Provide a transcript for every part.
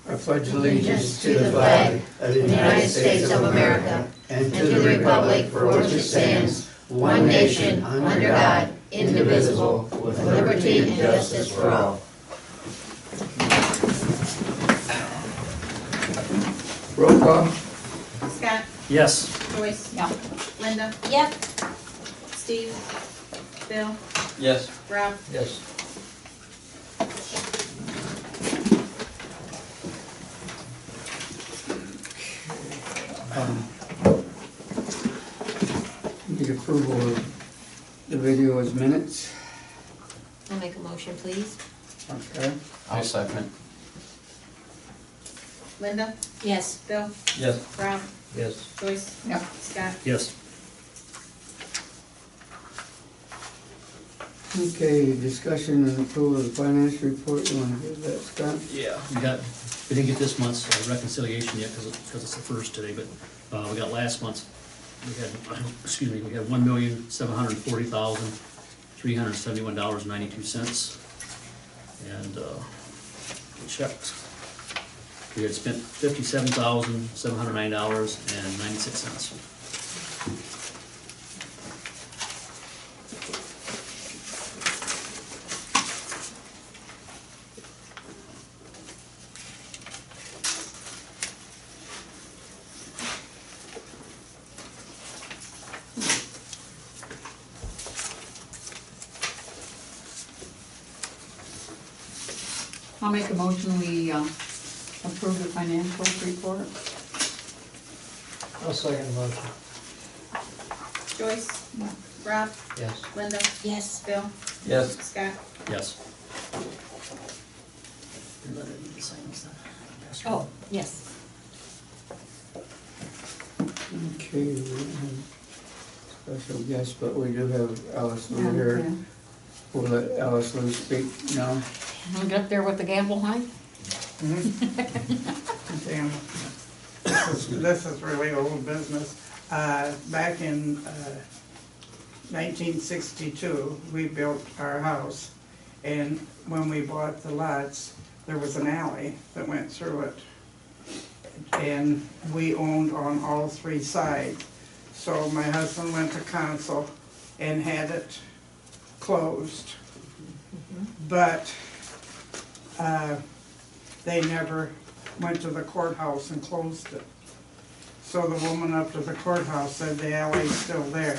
I pledge allegiance to the flag of the United States of America and to the republic for which it stands, one nation, under God, indivisible, with liberty and justice for all. Roll call. Scott? Yes. Joyce? Yeah. Linda? Yep. Steve? Bill? Yes. Rob? Yes. Need approval of the video as minutes. I'll make a motion, please. Okay. I'll second. Linda? Yes. Bill? Yes. Rob? Yes. Joyce? Yep. Scott? Yes. Okay, discussion and approval of the finance report. You want to give that, Scott? Yeah. We didn't get this month's reconciliation yet because it's the first today, but we got last month's. We had, we had $1,740,371.92, and we checked. We had spent $57,709.96. I'll make a motion, we approve the financial report. I'll second the motion. Joyce? Yeah. Rob? Yes. Linda? Yes. Bill? Yes. Scott? Yes. Oh, yes. Okay, we don't have special guests, but we do have Alice Lou here. Yeah. We'll let Alice Lou speak now. I'll get up there with the gamble line. Damn. This is really old business. Back in 1962, we built our house, and when we bought the lots, there was an alley that went through it. And we owned on all three sides. So my husband went to council and had it closed. But they never went to the courthouse and closed it. So the woman up to the courthouse said the alley's still there,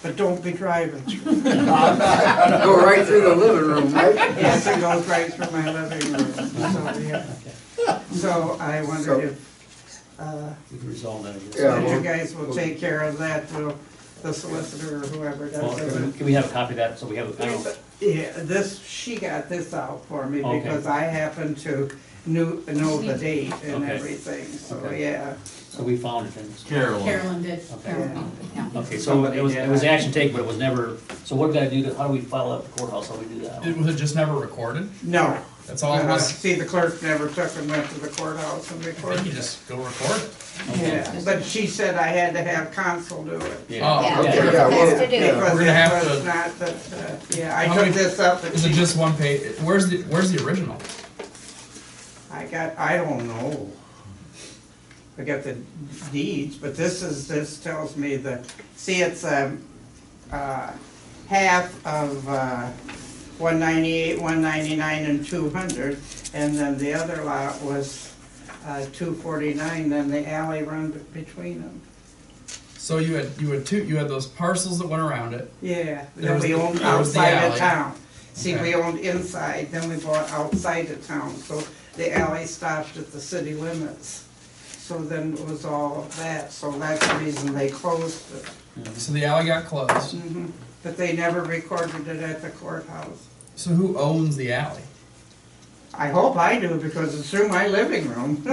but don't be driving through. Go right through the living room, right? Yes, it goes right through my living room. So, yeah. So I wondered if We can resolve that, I guess. Yeah. you guys will take care of that, the solicitor or whoever Well, does it. can we have a copy of that, so we have, I don't, Yeah, she got this out for me Okay. because I happen to know the date and Okay. everything, so Okay. yeah. so we found it then. Carolyn did. Okay. Yeah. Okay, so it was action taken, but it was never, so what did I do how do we file out the courthouse, how do we do that? Was it just never recorded? No. That's all it was? See, the clerk never took and went to the courthouse and I think recorded you it. just go record it. Yeah, but she said I had to have counsel do it. Oh, Yeah, okay, it yeah, has well, to do. Because We're gonna have it was to- not that, yeah, I How took many- this up and Is it she, just one page? Where's the original? I don't know. I got the deeds, but this tells me that, see, it's half of 198, 199, and 200, and then the other lot was 249, then the alley run between them. So you had those parcels that went around it. Yeah, There then was we the- owned there was the outside of alley. town. See, Okay. we owned inside, then we bought outside of town, so the alley stopped at the city limits. So then it was all of that, so that's the reason they closed it. So the alley got closed. But they never recorded it at the courthouse. So who owns the alley? I hope I do, because it's through my living room. We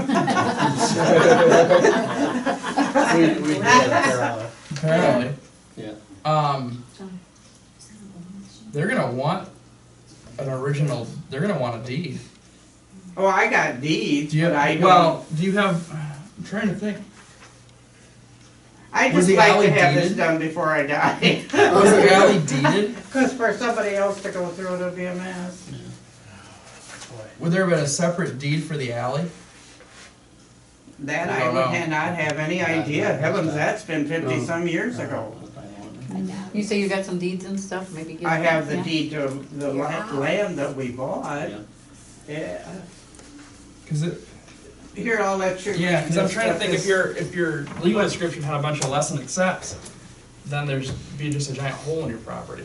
did that, Apparently. Yeah. They're gonna want an original. They're gonna want a deed. Oh, I got deeds, Do you? but I don't. Well, do you have? I'm trying to think. I was just the like alley to have this deeded? done before I die. Was the alley deeded? Because for somebody else to go through, it'll be a mess. Would there have been a separate deed for the alley? That We I don't would know. not have any idea. Heavens, that's been 50-some years ago. You say you got some deeds and stuff, maybe give. I have the yeah. deed to the land that we bought. Yeah. Yeah. Cause it, Here, I'll let you. yeah, cause I'm just trying to get think this- if your legal description had a bunch of less than accepts, then there's be just a giant hole in your property.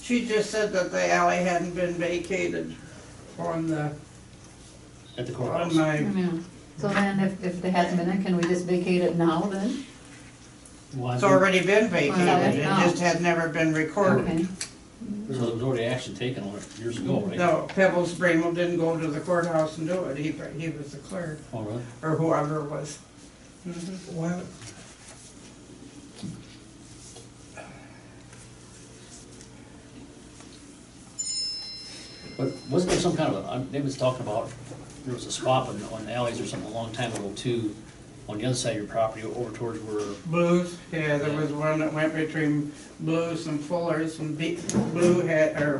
She just said that the alley hadn't been vacated on the, At the on courthouse. my, Yeah. So then if it hasn't been, can we just vacate it now then? Well, I it's think- already been vacated, it Oh. just had never been recorded. Okay. So there was already action taken on it years ago, right? No, Pebbles Bremo didn't go to the courthouse and do it, he was the clerk, Oh, really? or whoever it was. Mhm. Why? But wasn't there some kind of a, David was talking about, there was a spot on alleys or something a long time ago too, on the other side of your property, over towards where, Blues, yeah, there was one that went between Blues and Fuller's, and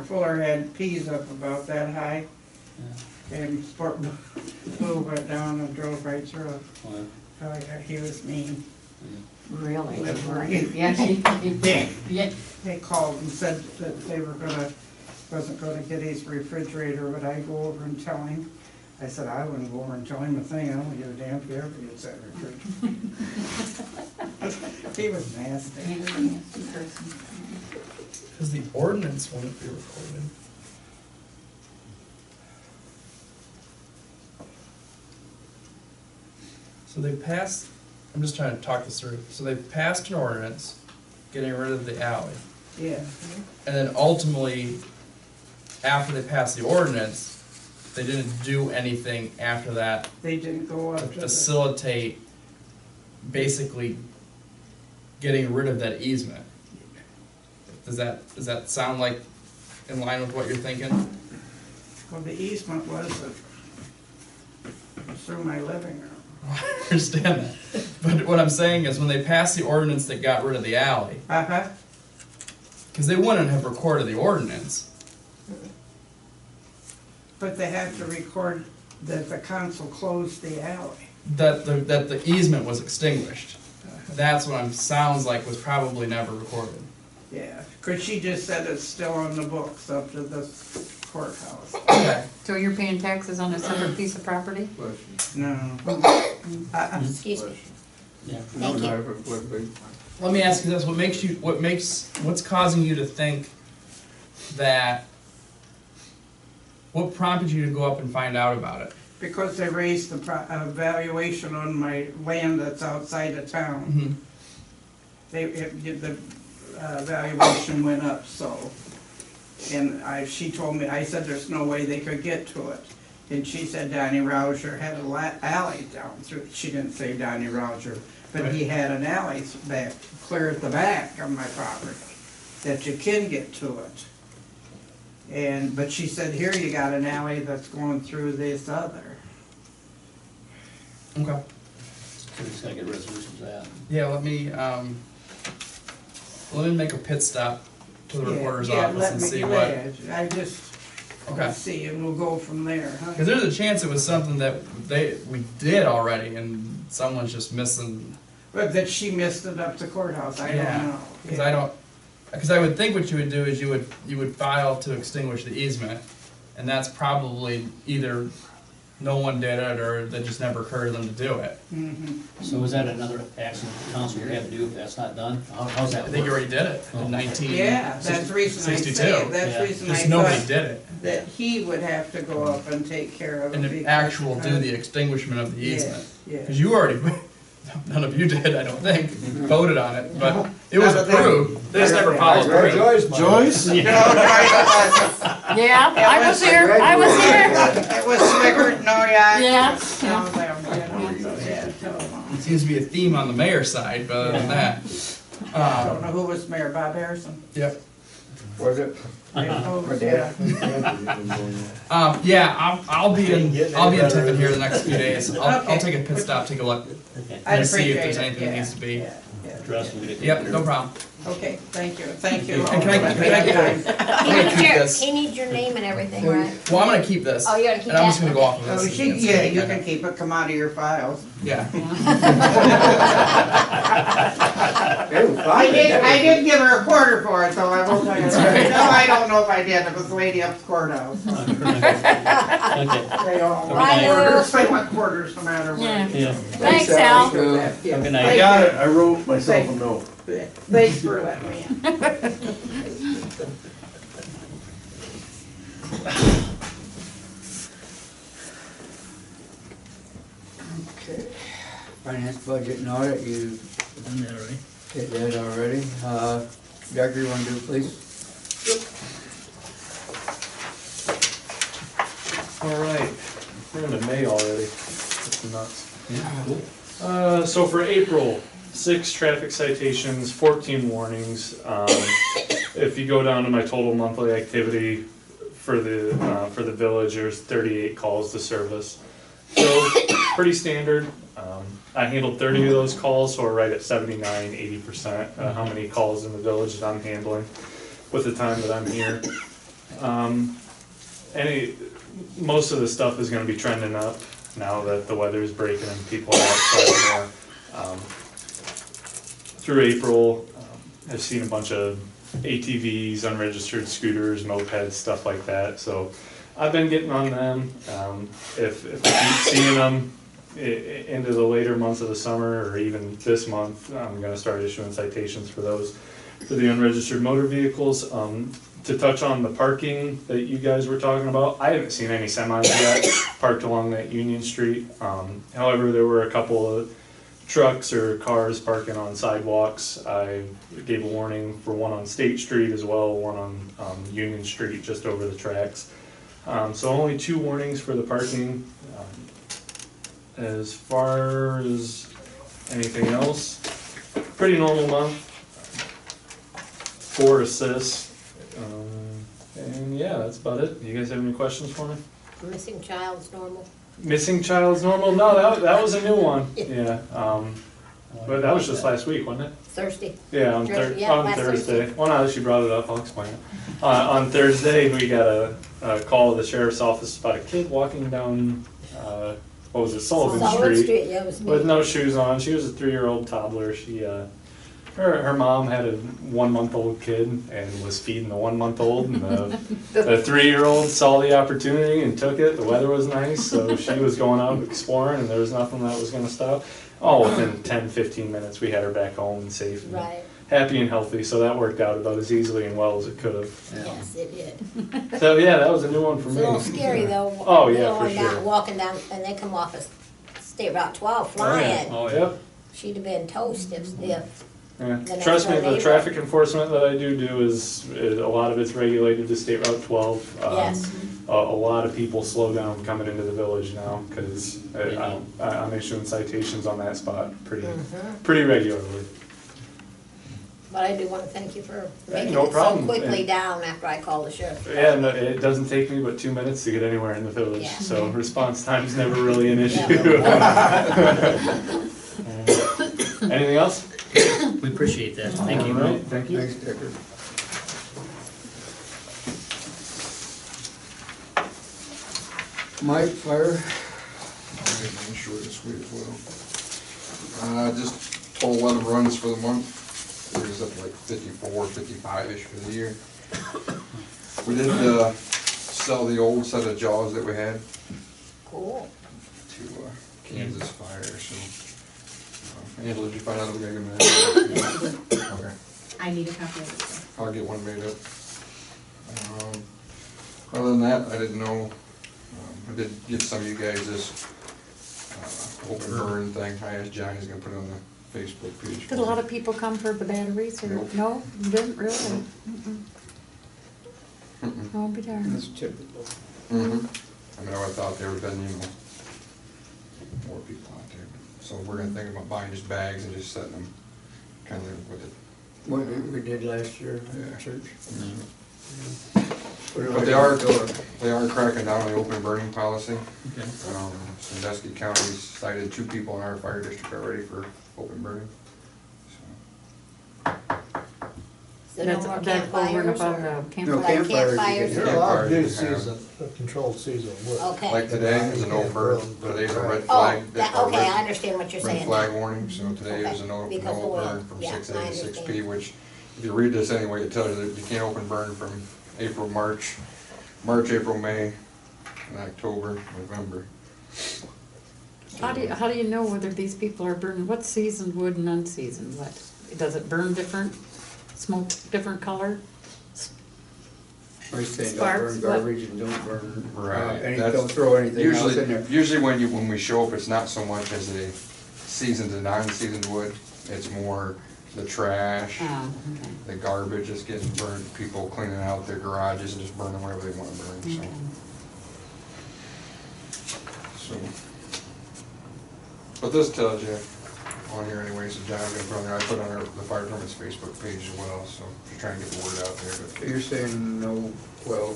Fuller had peas up about that high, and Sport Blue went down and drove right through it. well, Oh, yeah, he was mean. Really? Livery. Yeah, Yeah. yeah. They called and said that they wasn't gonna get his refrigerator, would I go over and tell him? I said, I wouldn't go over and tell him a thing, I don't give a damn if he ever gets that refrigerator. He was nasty. He was a nasty person. Cause the ordinance wouldn't be recorded. So they passed, I'm just trying to talk this through, so they passed an ordinance getting rid of the alley. Yeah. And then ultimately, after they passed the ordinance, they didn't do anything after that They didn't go to up to the, facilitate basically getting rid of that easement. Does that sound like in line with what you're thinking? well, the easement was through my living room. I understand that. But what I'm saying is when they passed the ordinance that got rid of the alley, Uh-huh. because they wouldn't have recorded the ordinance. But they have to record that the council closed the alley. That the easement was extinguished. That's what sounds like was probably never recorded. Yeah, 'cause she just said it's still on the books up to the courthouse. Okay. So you're paying taxes on a separate piece of property? No. Excuse me. yeah. Thank you. Let me ask you this: what's causing you to think that? What prompted you to go up and find out about it? Because they raised the valuation on my land that's outside of town. The valuation went up, so. And she told me, I said there's no way they could get to it. And she said Donnie Rouser had a alley down through, she didn't say Donnie Rouser, but he had an alley back, clear at the back of my property, that you can get to it. But she said, here you got an alley that's going through this other. Okay. So we just gotta get a resolution to that. Yeah. Let me make a pit stop to the reporter's office and see what. I just, Okay. see, and we'll go from there, huh? Because there's a chance it was something that we did already, and someone's just missing. But that she missed it up to courthouse, I don't know. Because I would think what you would do is you would file to extinguish the easement, and that's probably either no one did it or that just never occurred to them to do it. Mhm. So is that another action the council would have to do if that's not done? How's that I think you work? already did it in 1962. Yeah, that's the reason I say, that's the Yeah. reason I Just nobody thought did it. that he would have to go up and take care of it. And the because- actual do the extinguishment of the easement. Yeah, Because you already, none of you did, I don't think, voted on it, but it was None of them. approved. They just never followed through. Joyce? No, no, I Yeah, I was here, I was here. wasn't. It was Swiggert, no, yeah. Yeah, No, them, you know, so, yeah, telephone. Seems to be a theme on the mayor's side, but other than that. I don't know who was mayor, Bob Harrison? Yep. Was it? Yeah. Yeah, I'll be in Tiffin here the next few days. I'll Okay. take a pit stop, take a look, Okay. I'd and see if appreciate there's it, anything that yeah, needs to be. yeah, yeah. Address will get it Yep, taken no care of. problem. Okay, thank you, thank you. And can I keep this? He needs your name and everything, right? Well, I'm gonna keep this. Oh, you're gonna keep And I'm just that? gonna go off of Oh, this. yeah, you can keep it, come out of your files. Yeah. I did give her a quarter for it, though, I will tell you that. No, I don't know if I did, it was the lady up the courthouse. Okay. They all Bye, want quarters, Lou. they want quarters no matter what. Yeah. Thanks, Al. Good I night. got it, I wrote myself a note. Thanks for letting me in. Okay. Finance budget and audit, you Done that already. did that already. Director, you wanna do it, please? All right, we're into May already. That's nuts. Yeah, cool. So for April, 6 traffic citations, 14 warnings. If you go down to my total monthly activity for the village, there's 38 calls to service. So pretty standard. I handled 30 of those calls, so we're right at 79, 80% how many calls in the village that I'm handling with the time that I'm here. Most of the stuff is going to be trending up now that the weather is breaking and people are outside more. Through April, I've seen a bunch of ATVs, unregistered scooters, mopeds, stuff like that. So I've been getting on them. If I keep seeing them into the later months of the summer or even this month, I'm going to start issuing citations for those, for the unregistered motor vehicles. To touch on the parking that you guys were talking about, I haven't seen any semis yet parked along that Union Street. However, there were a couple of trucks or cars parking on sidewalks. I gave a warning for one on State Street as well, one on Union Street just over the tracks. So only 2 warnings for the parking. As far as anything else, pretty normal month. 4 assists. And yeah, that's about it. You guys have any questions for me? Missing child's normal. Missing child's normal? No, that was a new one. Yeah. But that was just last week, wasn't it? Thursday. Yeah, on last Thursday. Well, now that you brought it up, I'll explain it. On Thursday, we got a call to the sheriff's office about a kid walking down, what was it, Sullivan Street, Yeah, it was me. with no shoes on. She was a 3-year-old toddler. She, her mom had a 1-month-old kid and was feeding the 1-month-old, and the 3-year-old saw the opportunity and took it. The weather was nice, so she was going out exploring, and there was nothing that was going to stop. Within 10-15 minutes, we had her back home and safe and Right. happy and healthy. So that worked out about as easily and well as it could have. Yes, it did. So yeah, that was a new one for It's me. a little scary though. Oh, yeah, going for down, sure. walking down, and they come off of State Route 12 flying. Oh, yep. She'd have been toast if Yeah. next Trust me, door the neighbor. traffic enforcement that I do is a lot of it's regulated to State Route 12. Yes. A lot of people slow down coming into the village now because I'm issuing citations on that spot pretty regularly. But I do want to thank you for making no it problem. so quickly And- down after I called the sheriff. Yeah, no, it doesn't take me but 2 minutes to get anywhere in the village, Yeah. so response time's never really an issue. Anything else? We appreciate that. Thank you. All right, thank you. Thanks, Decker. Mike, fire? I'm short and sweet as well. Just total 11 runs for the month. We're just up to like 54, 55-ish for the year. We did sell the old set of jaws that we had Cool. to Kansas Fire, so. Angela, did you find out if we gotta get them in? Okay, I need a copy of it. I'll get one made up. Other than that, I didn't know, I did get some of you guys this open burn thing. I asked Johnny, he's gonna put it on the Facebook page. Did a lot of people come for the batteries or, no, you didn't really? I'll be darned. That's typical. Mm-hmm. I mean, I would've thought there would've been, more people out there. So we're gonna think about buying just bags and just setting them kind of with it. What we did last year Yeah. at church. But they are cracking down on the open burning policy. Okay. Sandusky County cited 2 people in our fire district already for open burning. So. So no more That's over and campfires above or? the No, campfire. Like campfires you campfires? can You're allowed to do Campfires you can have. season, a controlled season wood. Okay. Like today is a no burn, today's a red Oh, flag. that, or okay, red- I understand what you're Red saying flag now. warning, so today is a no, Because no the burn wind. from Yeah, 6 I A to 6 P, understand. which, if you read this anyway, it tells you that you can't open burn from April, March, April, May, and October, November. How do you know whether these people are burning, what's seasoned wood and unseasoned wood? Does it burn different, smoke different color? Or you say don't Sparks, burn what? garbage and don't burn, Right, any, that's- don't throw anything else in there. Usually when we show up, it's not so much as a seasoned and non-seasoned wood, it's more the trash, Oh, okay. the garbage that's getting burned, people cleaning out their garages and just burning whatever they want to burn, Okay. so. But this tells you on here anyway, so John's gonna put on there, I put on the fire department's Facebook page as well, so just trying to get the word out there, So but. you're saying no, well,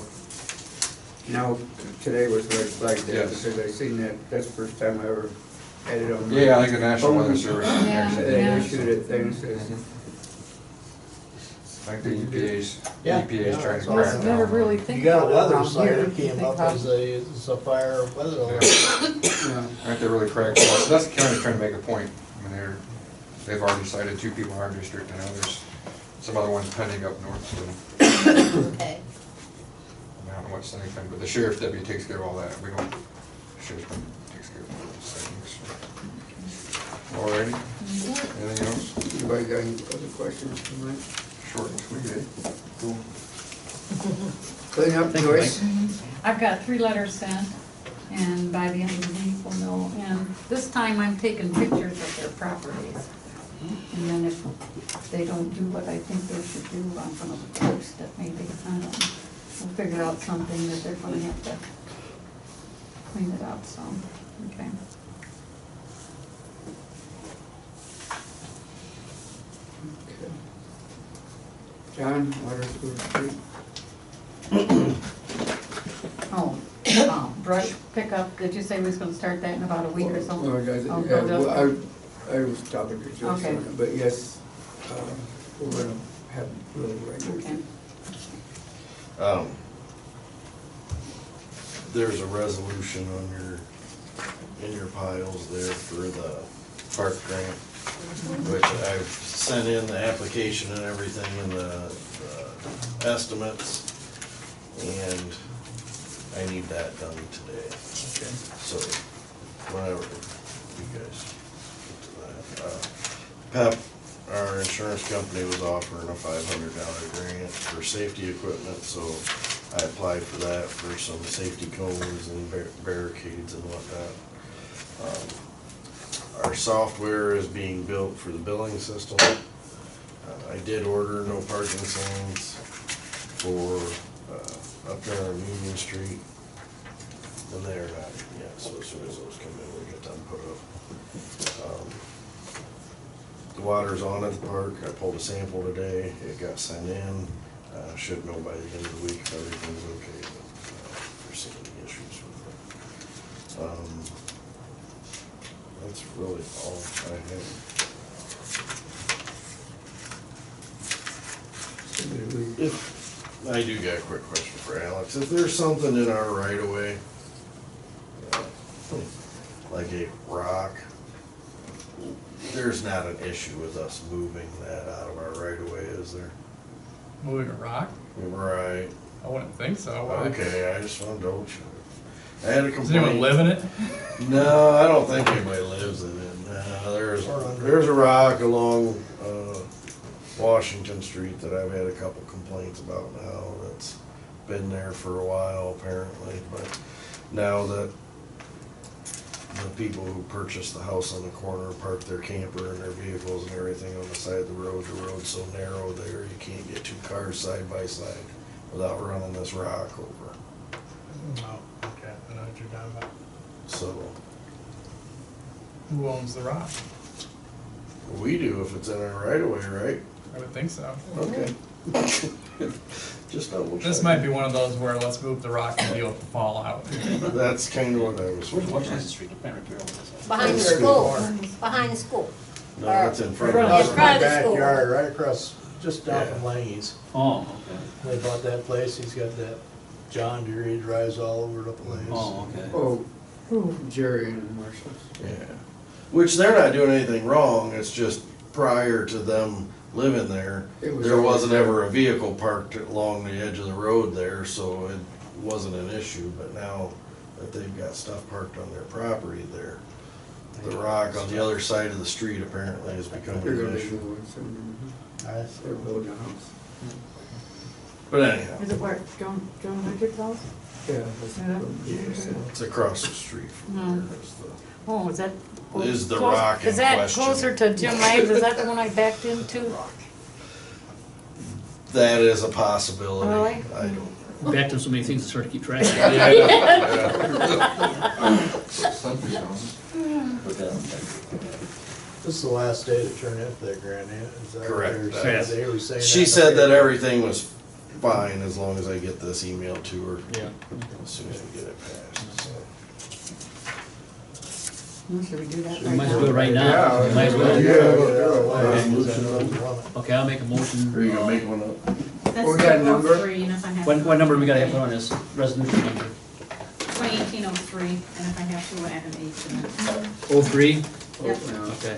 now, today was red flag day, Yes. because I seen that, that's the first time I ever had it on. my Yeah, I think the National Weather phone. Service Yeah. actually. They Yeah. issued it, things, says, I think the EPA's, Yeah. EPA's trying to Yeah. crack Let's down. never on really it. think You got a about it weather around site here. that came Think up about- as a fire weather alert. yeah. Aren't they really cracked down? So that's the county's trying to make a point. I mean, they've already cited 2 people in our district, and now there's some other ones pending up north, so Okay. I don't know what's anything, but the sheriff's deputy takes care of all that. We don't, the sheriff's deputy takes care of all those things. Alrighty, anything else? Anybody got any other questions tonight? Short and sweet, eh? Cool. Clean up, Joyce? I've got 3 letters sent, and by the end of the week we'll know. And this time I'm taking pictures of their properties. And then if they don't do what I think they should do, I'm gonna post it maybe. I don't know. We'll figure out something that they're gonna have to clean it up, so, okay. Okay. John, water, sewer, street? Oh, brush pickup, did you say we was gonna start that in about a week or something? Oh, yeah, Oh, yeah, no, well, I was talking to Joyce Okay. on it, but yes, we're gonna have little regular. Okay. There's a resolution on in your piles there for the park grant, which I've sent in the application and everything and the estimates, and I need that done today. Okay. So, whenever you guys get to that. PEP, our insurance company was offering a $500 grant for safety equipment, so I applied for that for some safety cones and barricades and whatnot. Our software is being built for the billing system. I did order no parking signs for up there on Union Street, and they're not yet, so as soon as those come in, we'll get them put up. The water's on at the park. I pulled a sample today. It got sent in. Should know by the end of the week if everything's okay, but if there's any issues with it. That's really all I have. If, I do got a quick question for Alex. If there's something in our right of way, like a rock, there's not an issue with us moving that out of our right of way, is there? Moving a rock? Right. I wouldn't think so. Why? Okay, I just want to double check. I had a Does anyone complaint. live in it? No, I don't think anybody lives in it. There's a rock along Washington Street that I've had a couple complaints about now. That's been there for a while apparently, but now that the people who purchased the house on the corner park their camper and their vehicles and everything on the side of the road's so narrow there, you can't get 2 cars side by side without running this rock over. No. Okay, I know what you're talking about. So, Who owns the rock? we do if it's in our right of way, right? I would think so. Okay. Just double check. This might be one of those where let's move the rock and deal with the fallout. That's kind of what I was. Where's Washington Street? I can't remember. Behind the There. school, behind the school. No, that's in front In of us. front of the school. Backyard, right across just down from Langy's. Oh, okay. They bought that place, he's got that John Deere, he drives all over the place. Oh, okay. Oh, Who? Jerry and Marshall's. Yeah. Which they're not doing anything wrong, it's just prior to them living there, It was there always wasn't there. ever a vehicle parked along the edge of the road there, so it wasn't an issue, but now that they've got stuff parked on their property there, the rock on the other side of the street apparently has become They're an gonna be issue. moving soon. I They're building a house. But anyhow, Is it where John Richard's house? Yeah. Yeah. it's across the street from No. there. Is the- Oh, is that? Is the close- rock in Is that question. closer to Jim Lags? Is that the one I backed into? That is a possibility. Really? I don't. Back to so many things, it's hard to keep track of. Something's on. This is the last day to turn in for that grant, ain't it? Is that what Correct. they were saying? Yes. They were saying She that said that okay. everything was fine as long as I get this email to her Yeah. as soon as we get it passed. So. Should we do that We right might as well do it now? right now. Yeah. We might as Yeah, well. get it out of the way, 'cause I know there's a limit. Okay, I'll make a motion. Are you gonna make one up? That's We got a number? 3, and if I have. What number we gotta put on this resolution number? 2018-03, and if I have to, we'll add an 8 to that. 03? Yep. Okay.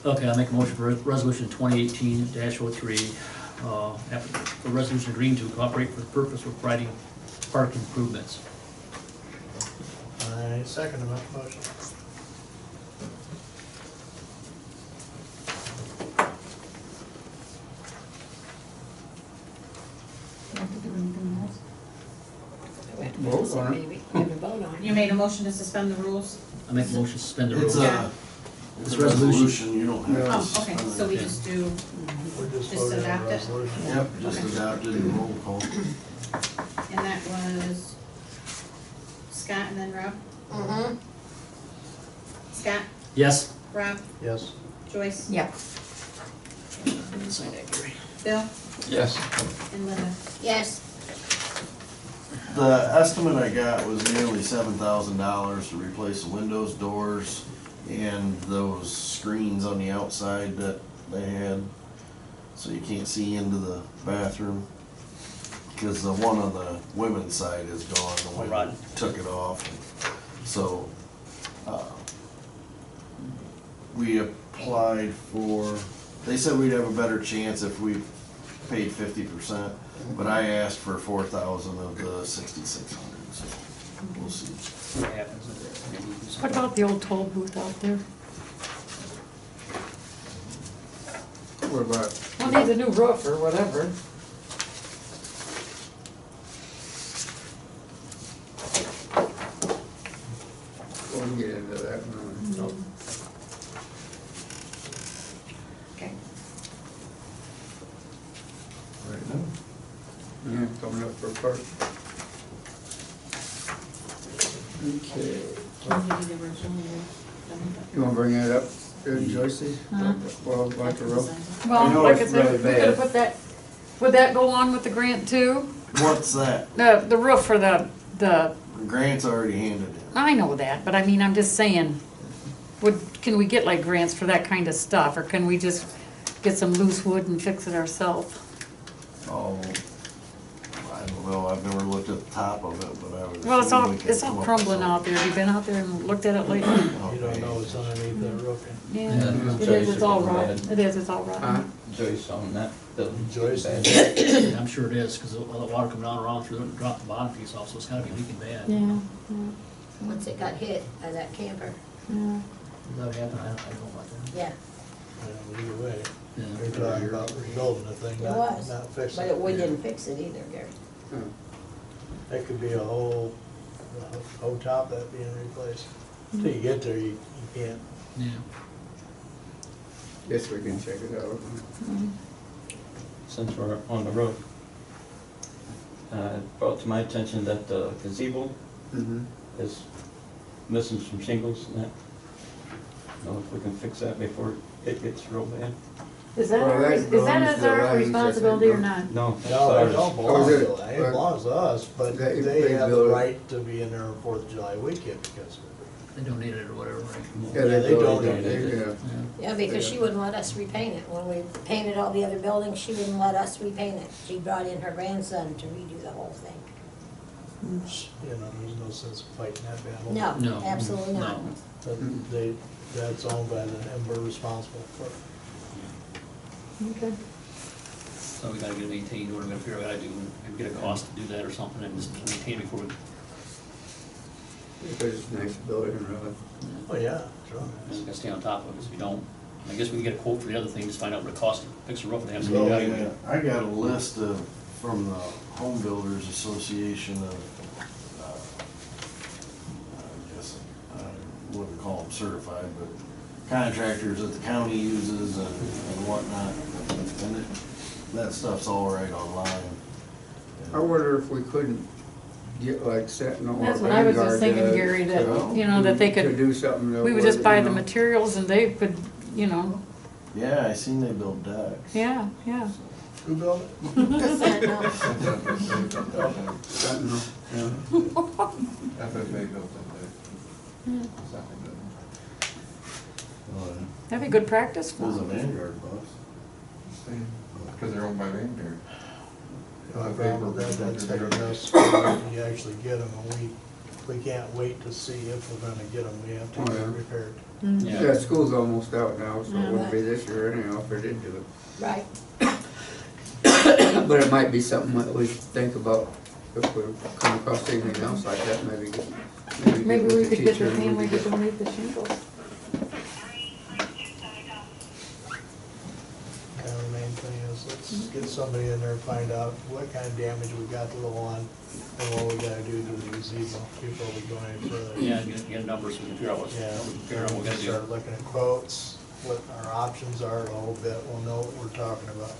Okay, I'll make a motion for resolution 2018-03, for resolution agreeing to cooperate for the purpose of providing park improvements. I second that motion. Have to do anything else? Vote on it. Maybe, we have to vote on it. You made a motion to suspend the rules? I make a motion to suspend the rules. It's Yeah. it's a resolution, you don't have to. Oh, okay, so we Okay. just do, We're just Just voting on adopt the it? resolution. Yep, just adopted and roll call. and that was Scott and then Rob? Mm-hmm. Scott, Yes? Rob, Yes. Joyce, Yeah. Sign that, Gary. Bill, Yes. and Linda. Yes. The estimate I got was nearly $7,000 to replace the windows, doors, and those screens on the outside that they had, so you can't see into the bathroom. Because the one on the women's side is gone, the women rotten. took it off. So, we applied for, they said we'd have a better chance if we paid 50%, but I asked for 4,000 of the 6,600, so we'll see. What happens with it? Maybe we can- What about the old toll booth out there? What about, Well, needs a new roof or whatever. we'll get into that one. Okay. Right now. Yeah, coming up for a park. Okay. Can you do the original? You wanna bring that up, Joyce? Huh? Well, about the road. I Well, know like I it's said, really we could have bad. put that, would that go on with the grant too? What's that? The roof for the, Grant's already handed in. I know that, but I mean, I'm just saying, can we get like grants for that kind of stuff, or can we just get some loose wood and fix it ourselves? Oh, I don't know, I've never looked at the top of it, but I would Well, assume we could it's come all up with crumbling something. out there. Have you been out there and looked at it lately? You don't know what's underneath that roof. Yeah, it is, it's all rotten. It is, it's all Huh? rotten. Joyce on that building. Joyce, Yeah, I'm sure it is, because all the water coming down around through it and dropped the bottom piece off, so it's gotta be leaking bad. Yeah, yeah, Once it got hit by that camper, yeah. Does that happen? I don't know about that. yeah. either way, Yeah. they're talking about rebuilding the thing, It not, was, not fixing But it. we didn't fix it either, Gary. That could be a whole top of that being replaced. Till you get there, you can't. Yeah. Guess we can check it out. Since we're on the road. It brought to my attention that the gazebo Mm-hmm. is missing some shingles and that. Know if we can fix that before it gets real bad. Is that Well, our, that is that belongs to our Langs, I responsibility or think, not? No, that's No, it ours. don't belong Oh, is to it? us, it belongs to us, but They they have the build it. right to be in there on 4th of July weekend because of it. They donated it or whatever, right? Yeah, they they donated donated, it. yeah. Yeah, because she wouldn't let us repaint it. When we painted all the other buildings, she wouldn't let us repaint it. She brought in her grandson to redo the whole thing. You know, there's no sense of fighting that battle. No, No. absolutely not. No. But that's owned by them, and we're responsible for it. Okay. So we gotta get it maintained, or we're gonna figure out what to do, and get a cost to do that or something, and just maintain it before we, Because it's a nice building, really. Oh, yeah, sure. we gotta stay on top of it, because if we don't, I guess we can get a quote for the other thing, just find out what it costs to fix the roof, and have some Oh, value. yeah. I got a list of, from the Home Builders Association of, I guess, I wouldn't call them certified, but contractors that the county uses and whatnot. And that stuff's all right online. I wonder if we couldn't get like Sentinel or That's what I was just Vanguard thinking, to- Gary, that, to- you know, that they To could, do something that we would just would, buy you the know, materials and they could, you know, Yeah, I seen they build decks. yeah, yeah. Who built it? Sentinel, yeah. FFA built that That'd be good practice It for was a them. Vanguard bus. because they're owned by Vanguard. The problem with that, that's hit or miss, you actually get them, and we can't wait to see if we're gonna get them, we have to Oh, get yeah. them repaired. Yeah, school's almost out now, so it wouldn't be this year anyhow if they did do it. Right. But it might be something that we think about if we come across anything else like that, maybe Maybe with we the could get teacher, the family maybe to donate the shingles. And the main thing is, let's get somebody in there and find out what kind of damage we got to the lawn, and what we gotta do to the gazebo before we go any further. Yeah, get a number so we can figure out what's, Yeah, figure out what we gotta do. start looking at quotes, what our options are a little bit, we'll know what we're talking about.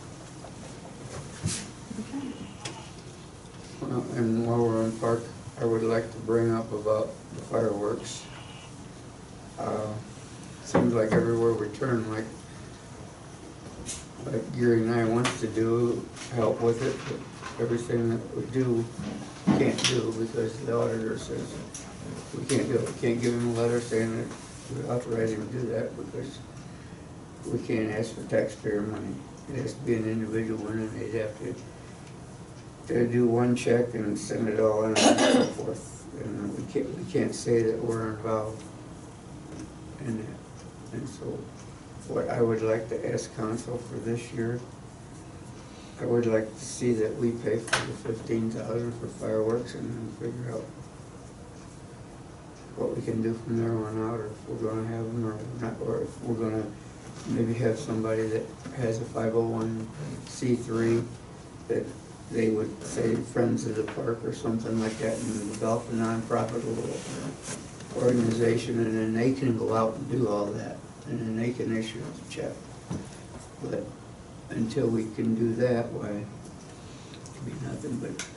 Well, and while we're on park, I would like to bring up about the fireworks. Seems like everywhere we turn, like Gary and I wants to do, help with it, but everything that we do, can't do because the auditor says we can't do it. We can't give him a letter saying that we authorize him to do that because we can't ask for taxpayer money. It has to be an individual one, and they'd have to do one check and send it all in and so forth. And we can't say that we're involved in that. And so what I would like to ask council for this year, I would like to see that we pay for the 15,000 for fireworks and then figure out what we can do from there on out, or if we're gonna have them or not, or if we're gonna maybe have somebody that has a 501c3 that they would say Friends of the Park or something like that, and develop a nonprofit little organization, and then they can go out and do all that, and then they can issue us a check. But until we can do that, why, it could be nothing, but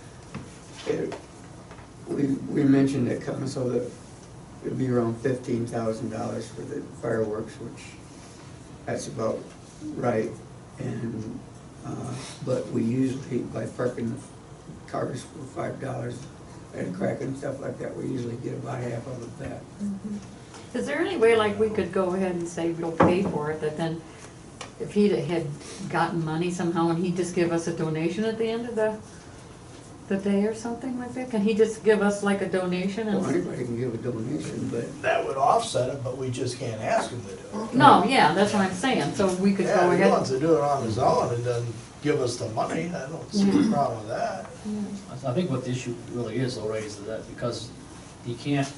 we mentioned at council that it'd be around $15,000 for the fireworks, which that's about right, and but we usually, by parking the cars for $5 and crack and stuff like that, we usually get about half of it back. Is there any way like we could go ahead and say we'll pay for it, that then if he had gotten money somehow and he'd just give us a donation at the end of the day or something like that? Can he just give us like a donation? Well, And anybody can give a donation, but That would offset it, but we just can't ask him to do it. no, yeah, that's what I'm saying, so we could Yeah, go if he ahead. wants to do it on his own and then give us the money, I don't see a problem with that. I think what the issue really is though, right, is that because he can't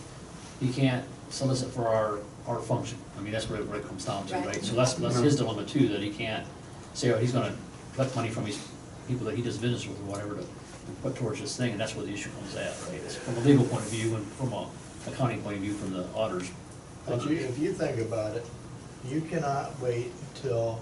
solicit for our function. I mean, that's what it comes down to, Right. right? So that's his dilemma too, that he can't say, oh, he's gonna collect money from his people that he does business with or whatever to put towards this thing, and that's where the issue comes at, right? It's from a legal point of view and from a accounting point of view from the auditors. But if you think about it, you cannot wait until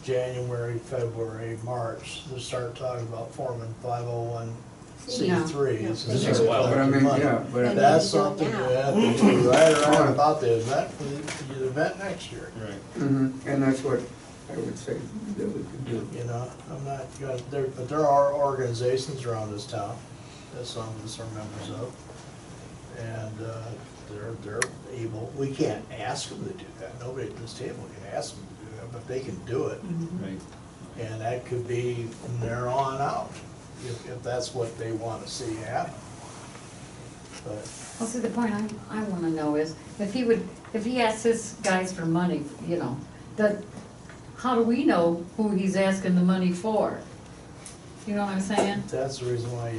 January, February, March to start talking about forming 501c3s. No. and Takes a while. But I mean, money. yeah, but And That's you don't something you now. have to do right around about the event next year. Right. and that's what I would say that we could do. You know, I'm not gonna, but there are organizations around this town that some of us are members of. And they're able, we can't ask them to do that, nobody at this table can ask them to do that, but they can do it. Right. And that could be from there on out, if that's what they wanna see happen. But, Well, see, the point I wanna know is, if he asks his guys for money, you know, how do we know who he's asking the money for? You know what I'm saying? that's the reason why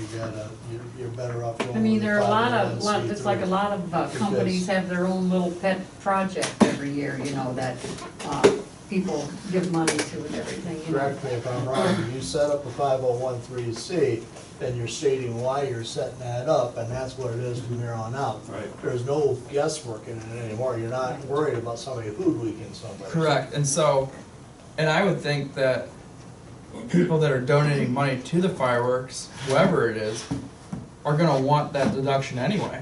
you're better off going I mean, with the there are a lot of, 501c3. it's like a lot of companies have their own little pet project every year, you know, that, people give money to and everything, you know. Correct me if I'm wrong, if you set up a 501(c), then you're stating why you're setting that up, and that's what it is from here on out. Right. There's no guesswork in it anymore, you're not worried about somebody hoodwinking somebody. Correct, and so, and I would think that people that are donating money to the fireworks, whoever it is, are gonna want that deduction anyway.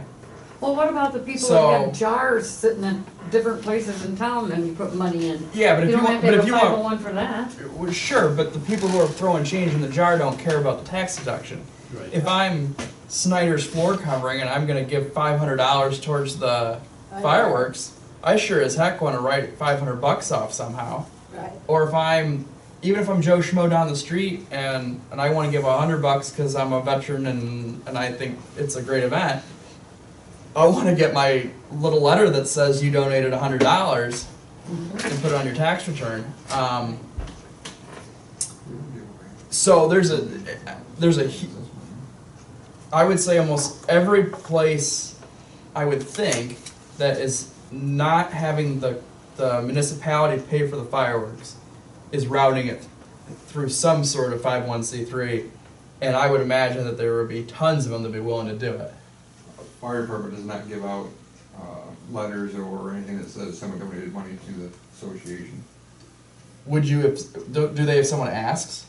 Well, what about the people that So- have jars sitting in different places in town and you put money in? Yeah, but if You you don't want, have but to if have a you five oh want, one for that. well, sure, but the people who are throwing change in the jar don't care about the tax deduction. Right. If I'm Snyder's floor covering and I'm gonna give $500 towards the fireworks, I sure as heck wanna write $500 off somehow. Right. Or even if I'm Joe Schmo down the street and I wanna give $100 because I'm a veteran and I think it's a great event, I wanna get my little letter that says you donated $100 and put it on your tax return. So I would say almost every place I would think that is not having the municipality pay for the fireworks is routing it through some sort of 501c3, and I would imagine that there would be tons of them that would be willing to do it. Fire department does not give out letters or anything that says someone donated money to the association. Would you, do they have someone asks?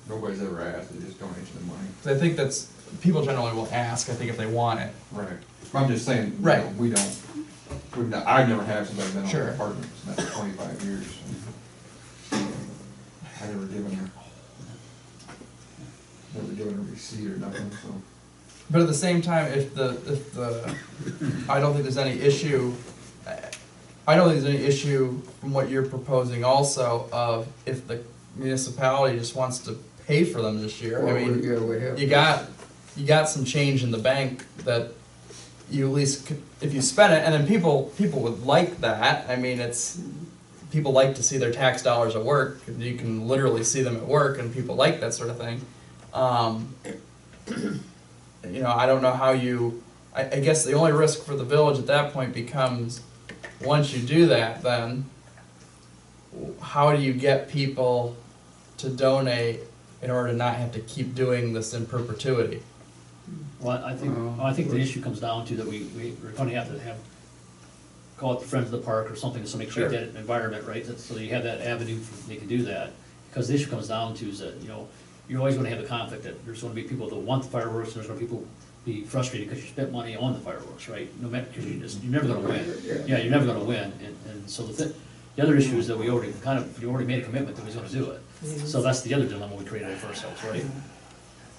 Nobody's ever asked, they just donate the money. 'Cause I think that's, people generally will ask, I think, if they want it. Right. I'm just saying, you Right. know, I've never had since I've been on Sure. the department, it's been 25 years. I never given a receipt or nothing, so. But at the same time, if the, I don't think there's any issue, I don't think there's any issue from what you're proposing also of if the municipality just wants to pay for them this year. I mean, Yeah, we have. you got some change in the bank that you at least, if you spend it, and then people would like that. I mean, people like to see their tax dollars at work. You can literally see them at work, and people like that sort of thing. You know, I don't know how I guess the only risk for the village at that point becomes, once you do that, then how do you get people to donate in order to not have to keep doing this in perpetuity? Well, I think the issue comes down to that we're gonna have to call it the Friends of the Park or something, so make sure that environment, right, so you have that avenue they can do that. Because the issue comes down to is that, you know, you're always gonna have the conflict that there's gonna be people that want the fireworks, and there's gonna be people be frustrated because you spent money on the fireworks, right? No matter, because you're never gonna win. Yeah, you're never gonna win, and so the other issue is that you already made a commitment that we was gonna do it. So that's the other dilemma we created for ourselves, right?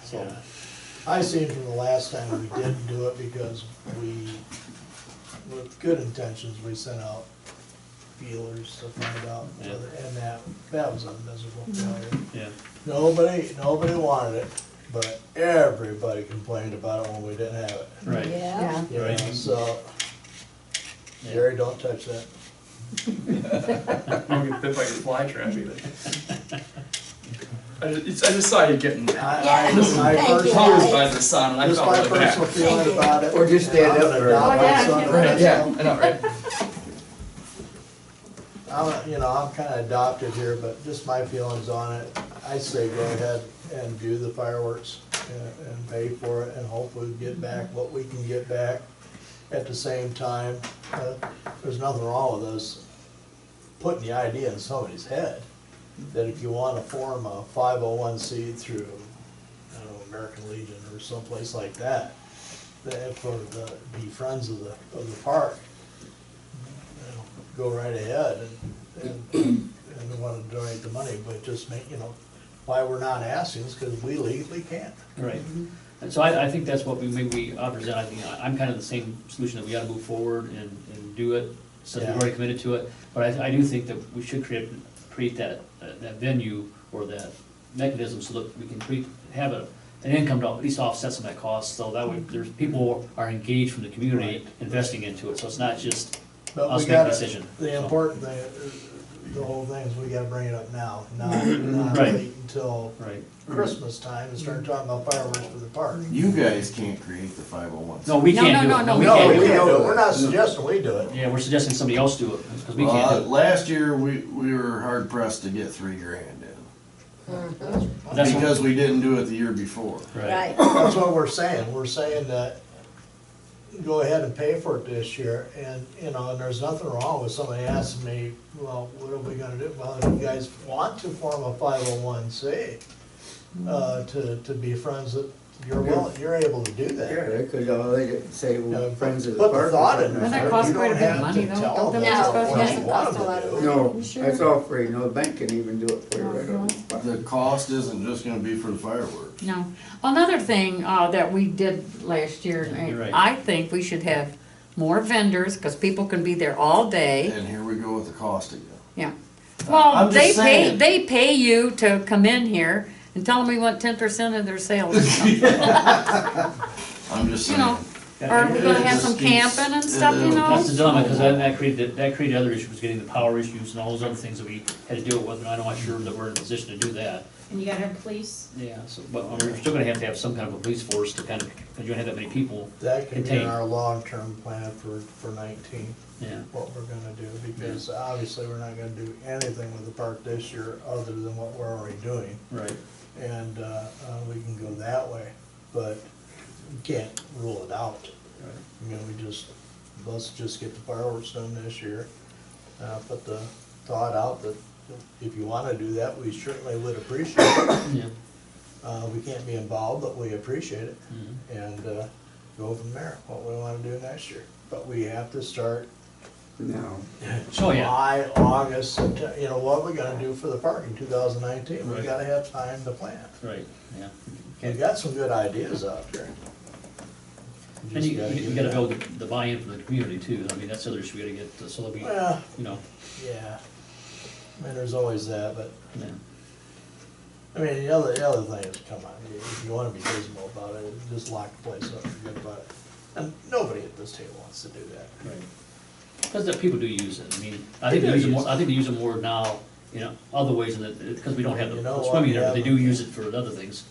So, I seen from the last time we didn't do it because with good intentions, we sent out feelers to find out, and that was a miserable failure. yeah. Nobody wanted it, but everybody complained about it when we didn't have it. Right. Yeah. You know, Right. so, Gary, don't touch that. I don't get bit by your fly trap either. I just saw you getting I Thank you. personally, hosed by the sun, and I just felt my really bad. personal feeling about it. Or just stand up for it. I'm gonna adopt Oh, my son, yeah, that's Yeah, all. I know, right? I'm kinda adopted here, but just my feelings on it, I say go ahead and do the fireworks and pay for it and hopefully get back what we can get back. At the same time, there's nothing wrong with us putting the idea in somebody's head that if you wanna form a 501c through, I don't know, American Legion or someplace like that, be friends of the park, go right ahead and want to donate the money, but just make, why we're not asking is because we legally can't. Right. And so I think that's what we ought to present. I think I'm kind of the same solution, that we gotta move forward and do it, since we've Yeah. already committed to it. But I do think that we should create that venue or that mechanism so that we can have an income to at least offset some of that cost, so that way there's, people are engaged from the community investing into it, so it's not just But us we making a gotta, decision. the so. important thing, the whole thing is we gotta bring it up now, not Right. wait until Right. Christmas time and start talking about fireworks for the park. You guys can't create the 501. No, we No, can't no, do no, it. no, we we No, can't we do it. can't do it, we're not suggesting we do it. Yeah, we're suggesting somebody else do it, because we can't do it. Last year, we were hard pressed to get $3,000 in, That's what- because we didn't do it the year before. Right. That's what we're saying that go ahead and pay for it this year, and, and there's nothing wrong with somebody asking me, well, what are we gonna do? Well, if you guys want to form a 501c, to be friends that, you're able to do that. Yeah, they could, they could say, well, friends of the Put the park. thought or in something. Doesn't that there. cost You quite a don't bit of have money, to though? tell Don't them they No, what it you doesn't want cost a lot of them to money. do. No, sure? that's all free, no, the bank can even do it for you right on the spot. The cost isn't just gonna be for the fireworks. No. Another thing that we did last year, Yeah, you're right. I think we should have more vendors, because people can be there all day. And here we go with the cost again. Yeah. Well, I'm just saying. they pay you to come in here and tell them we want 10% of their sales or something. I'm just You saying. know, or we're gonna have some camping and stuff, you know? That's the dilemma, because that created other issues, getting the power issues and all those other things that we had to deal with, and I'm not sure that we're in a position to do that. And you gotta have police. Yeah, so, but we're still gonna have some kind of a police force to kind of, because you don't have that many people. That can be in Contain. our long-term plan for 19, Yeah. what we're gonna do, because obviously we're not gonna do anything with the park this year other than what we're already doing. Right. And, we can go that way, but we can't rule it out. You know, let's just get the fireworks done this year. Put the thought out that if you wanna do that, we certainly would appreciate it. Yeah. We can't be involved, but we appreciate it, Mhm. and, go from there, what we wanna do next year. But we have to start No, Oh, yeah. July, August, September, you know, what we're gonna do for the park in 2019. We Right. gotta have time to plan. Right, yeah. We've got some good ideas out there. And Just you gotta get gotta it build the buy-in from the community too, I mean, that's the other issue we gotta get, so that we, Well, you know, yeah, I mean, there's always that, but, yeah. I mean, the other thing is, come on, if you wanna be reasonable about it, just lock the place up and forget about it. And nobody at this table wants to do that. Right. Because the people do use it, I mean, I think They they do use it use more, it. I think they use it more now, you know, other ways than that, because we don't have You the know what, swimming there, but they yeah. do use it for other things.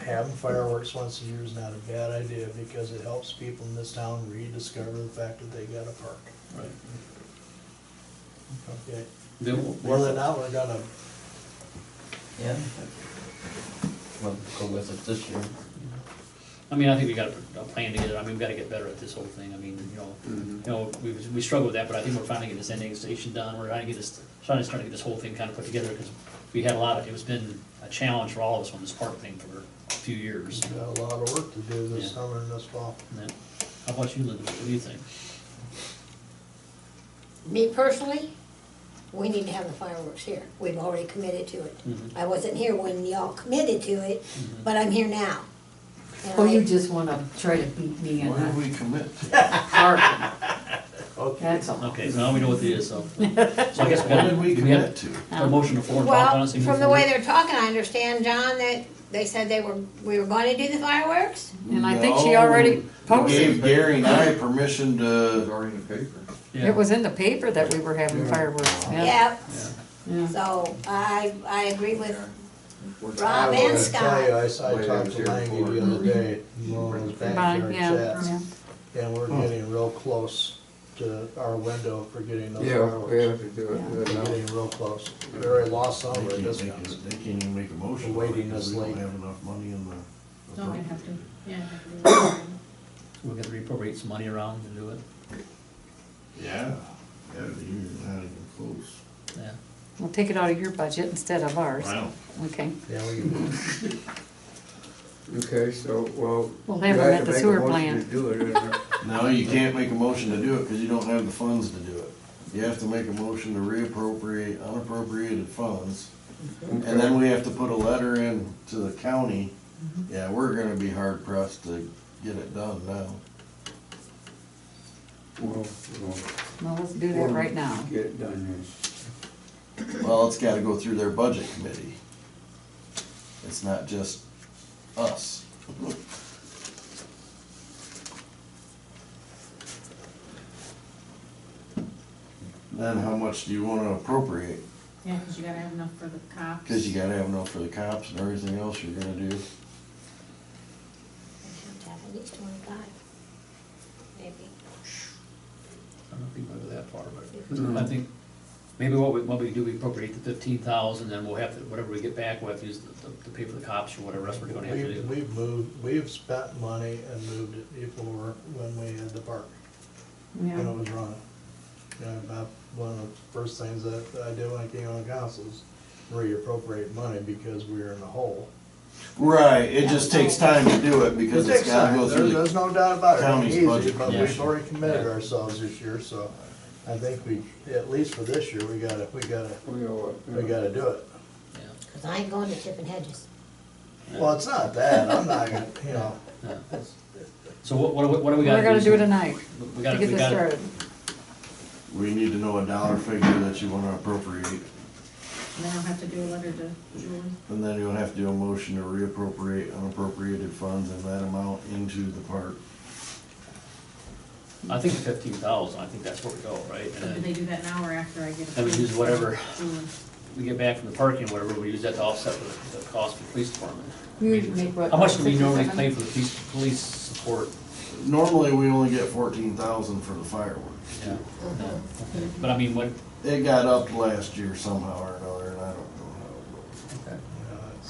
Having fireworks once a year is not a bad idea, because it helps people in this town rediscover the fact that they got a park. Right. Okay, Bill, well, then now we're gonna, Yeah. Well, go with it this year. I mean, I think we got a plan together, I mean, we gotta get better at this whole thing, I mean, we struggle with that, but I think we're finally getting this ending station done, we're trying to get this whole thing kind of put together, because we had it's been a challenge for all of us on this park thing for a few years. we got a lot of work to do this Yeah. summer and this fall. Yeah. How about you, Linda, what do you think? Me personally, we need to have the fireworks here. We've already committed to it. Mhm. I wasn't here when y'all committed to it, but I'm here now. And Well, you I- just wanna try to beat me in What did the we commit to? parking, Okay. that's all. Okay, so now we know what it is, so. So I guess we What gotta, did we do we have commit to? a motion to forward, talk on Well, it, so we from move the way forward? they're talking, I understand, John, that they said we were going to do the fireworks. And I think she No, already we posted, gave Gary and I permission to, already in the paper. Yeah. it was in the paper that we were having fireworks, yeah. Yep. Yeah. So I agree with We're Rob tired and of I it. tell you, I Wait, talked was to here Langy before. the other day, on his Fine, backyard yeah, chat, yeah. and we're getting real close to our window for getting those Yeah, we fireworks. have to do it. Yeah. good We're enough. getting real close. We already lost some they of our can't make discounts. it, they can't even make a motion. We're on it waiting because this we don't late. have enough money in the. No, I have to, yeah. I have to. We're gonna reappropriate some money around and do it, Yeah, yeah, you're not even close. yeah. We'll take it out of your budget instead of ours, Wow. okay. Yeah, we, Okay, so, well. We'll have you them at to the make a sewer motion plant. to do it, isn't it? No, you can't make a motion to do it because you don't have the funds to do it. You have to make a motion to reappropriate unappropriated funds. And then we have to put a letter in to the county Yeah, we're gonna be hard pressed to get it done now. Well, Well, let's do that right now. get it done, Well, it's gotta go through their budget committee. It's not just us. Then how much do you wanna appropriate? Yeah, cause you gotta have enough for the cops. Cause you gotta have enough for the cops and everything else you're gonna do. We have to have at least 25, maybe. I don't think we'll go that far, but Mm. I think maybe what we do, we appropriate the 15,000, then we'll have to, whatever we get back, we'll have to use to pay for the cops or whatever else we're gonna have to do. We've spent money and moved it before when we had the park, when Yeah. it was running. Yeah, about one of the first things that I did when I came on council is reappropriate money because we were in the hole. Right, it just takes time to do it because It it's takes gotta time, go through the there's no doubt about it, county's it's easy, budget. but Yeah. we've already committed Yeah. ourselves this year, so I think we, at least for this year, we gotta we owe it. do it. Yeah. Cause I ain't going to chipping hedges. Well, it's not that, I'm not gonna, you know, Yeah. So what do we gotta do? We're gonna do tonight, We to gotta, get we this gotta, started. We need to know a dollar figure that you wanna appropriate, And then I'll have to do a letter to Julie. and then you'll have to do a motion to reappropriate unappropriated funds and that amount into the park. I think 15,000, I think that's where we go, right? So do And they then do that now or after I get it? Then we use whatever. Julie. we get back from the parking, whatever, we use that to offset the cost for the police department. You usually make what? How much do we normally 67? pay for the police support? Normally, we only get 14,000 for the fireworks. Yeah. But I mean, what, It got up last year somehow or another, and I don't know how. okay.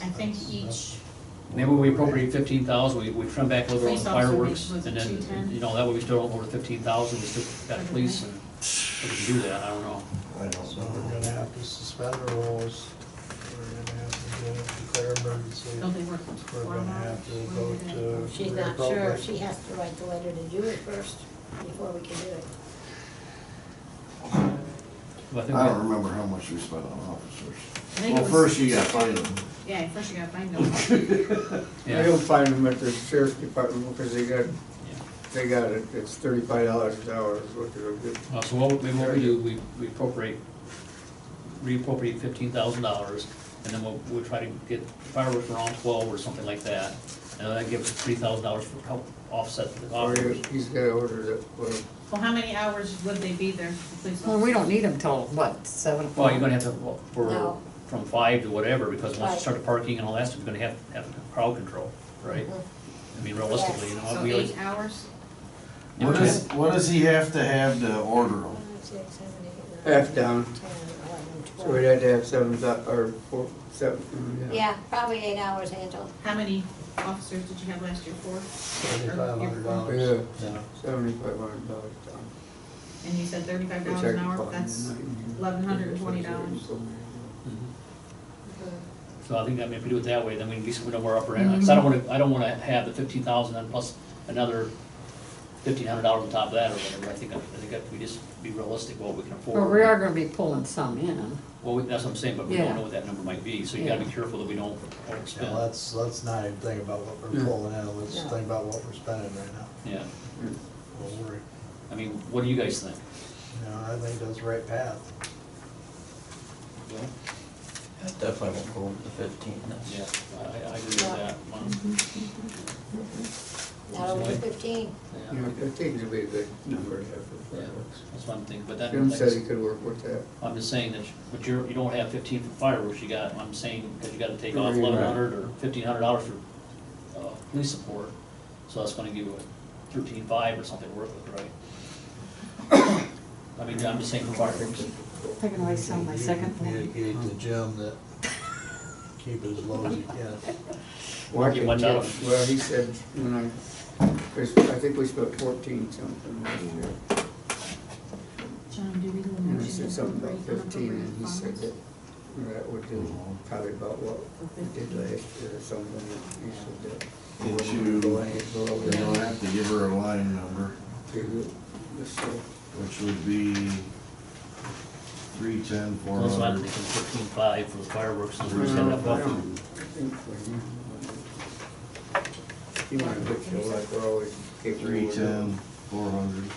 I think each, Maybe we appropriate 15,000, we trim back a little on the Police officer fireworks, was and it then, 210? you know, that way we still don't over 15,000, we still got police, and we can do that, I don't know. I don't so know. we're gonna have to suspend the rules, we're gonna have to declare emergency. don't they work We're 12 gonna hours? have to When vote do they- to. She's not sure, reappropriate. she has to write the letter to Julie first, before we can do it. But I think I we- don't remember how much we spent on officers. I think Well, it was- first you gotta find them. Yeah, first you gotta find them. I Yeah. don't find them at the sheriff's department because they got it, it's $35 an hour is what they're good. So maybe what we do, we reappropriate $15,000, and then we'll try to get fireworks around 12 or something like that, and then that gives us $3,000 for help offset the Or officers. he's gotta order that, well, Well, how many hours would they be there, the police Well, we officers? don't need them till, what, 7 o'clock? Well, you're gonna have to, for, No. from 5 to whatever, because once you Right. start the parking and all that stuff, you're gonna have crowd control, right? I mean, realistically, you know, So we always. 8 hours? What does he have to order them? 5, 6, 7, 8, 9, half down, 10, 11, so 12. we'd have to have 7, Yeah, probably 8 hours, Angela. How many officers did you have last year, 4? $7,500. Yeah, Yeah. $7,500 down. And you said $35 an hour, that's $1,120. So I think, I mean, if we do it that way, then we can be, we know where upper end, because I don't wanna have the 15,000 and plus another $1,500 on top of that or whatever, I think that we just be realistic what we can afford. Well, we are gonna be pulling some in. Well, that's what I'm saying, but we Yeah. don't know what that number might be, so you gotta be careful that we don't Yeah, overspend. let's not even think about what we're Yeah. pulling in, let's No. think about what we're spending right now. Yeah, We'll worry, I mean, what do you guys think? you know, I think that's the right path. I definitely won't go over the 15. Yeah, I agree with that. Not over 15. You Yeah, know, I think it'd be a good number to have for Yeah. fireworks. that's one thing, but that, Jim said he could work with that. I'm just saying that, but you don't have 15 for fireworks, you got, I'm saying, because you gotta take off Right. $1,100 or $1,500 for, police support, so that's gonna give you a 13.5 or something to work with, right? I mean, I'm just saying for fireworks. I can always sell my second one. Communicate to Jim that keep it as low as you can. Won't get much out of it. Well, he said, when I think we spent 14 something last year. John, do we do a And I motion said to something about appropriate 15, and he said funds? that would do probably about what we did last year or something. He said that. we Did wouldn't you- go any below You don't that. have to give her a line number, So, which would be 310, So that's why I'm 400. thinking 13.5 for the fireworks, and we're just gonna have buffer. You want a good show like we're always capable of doing. 310, 400,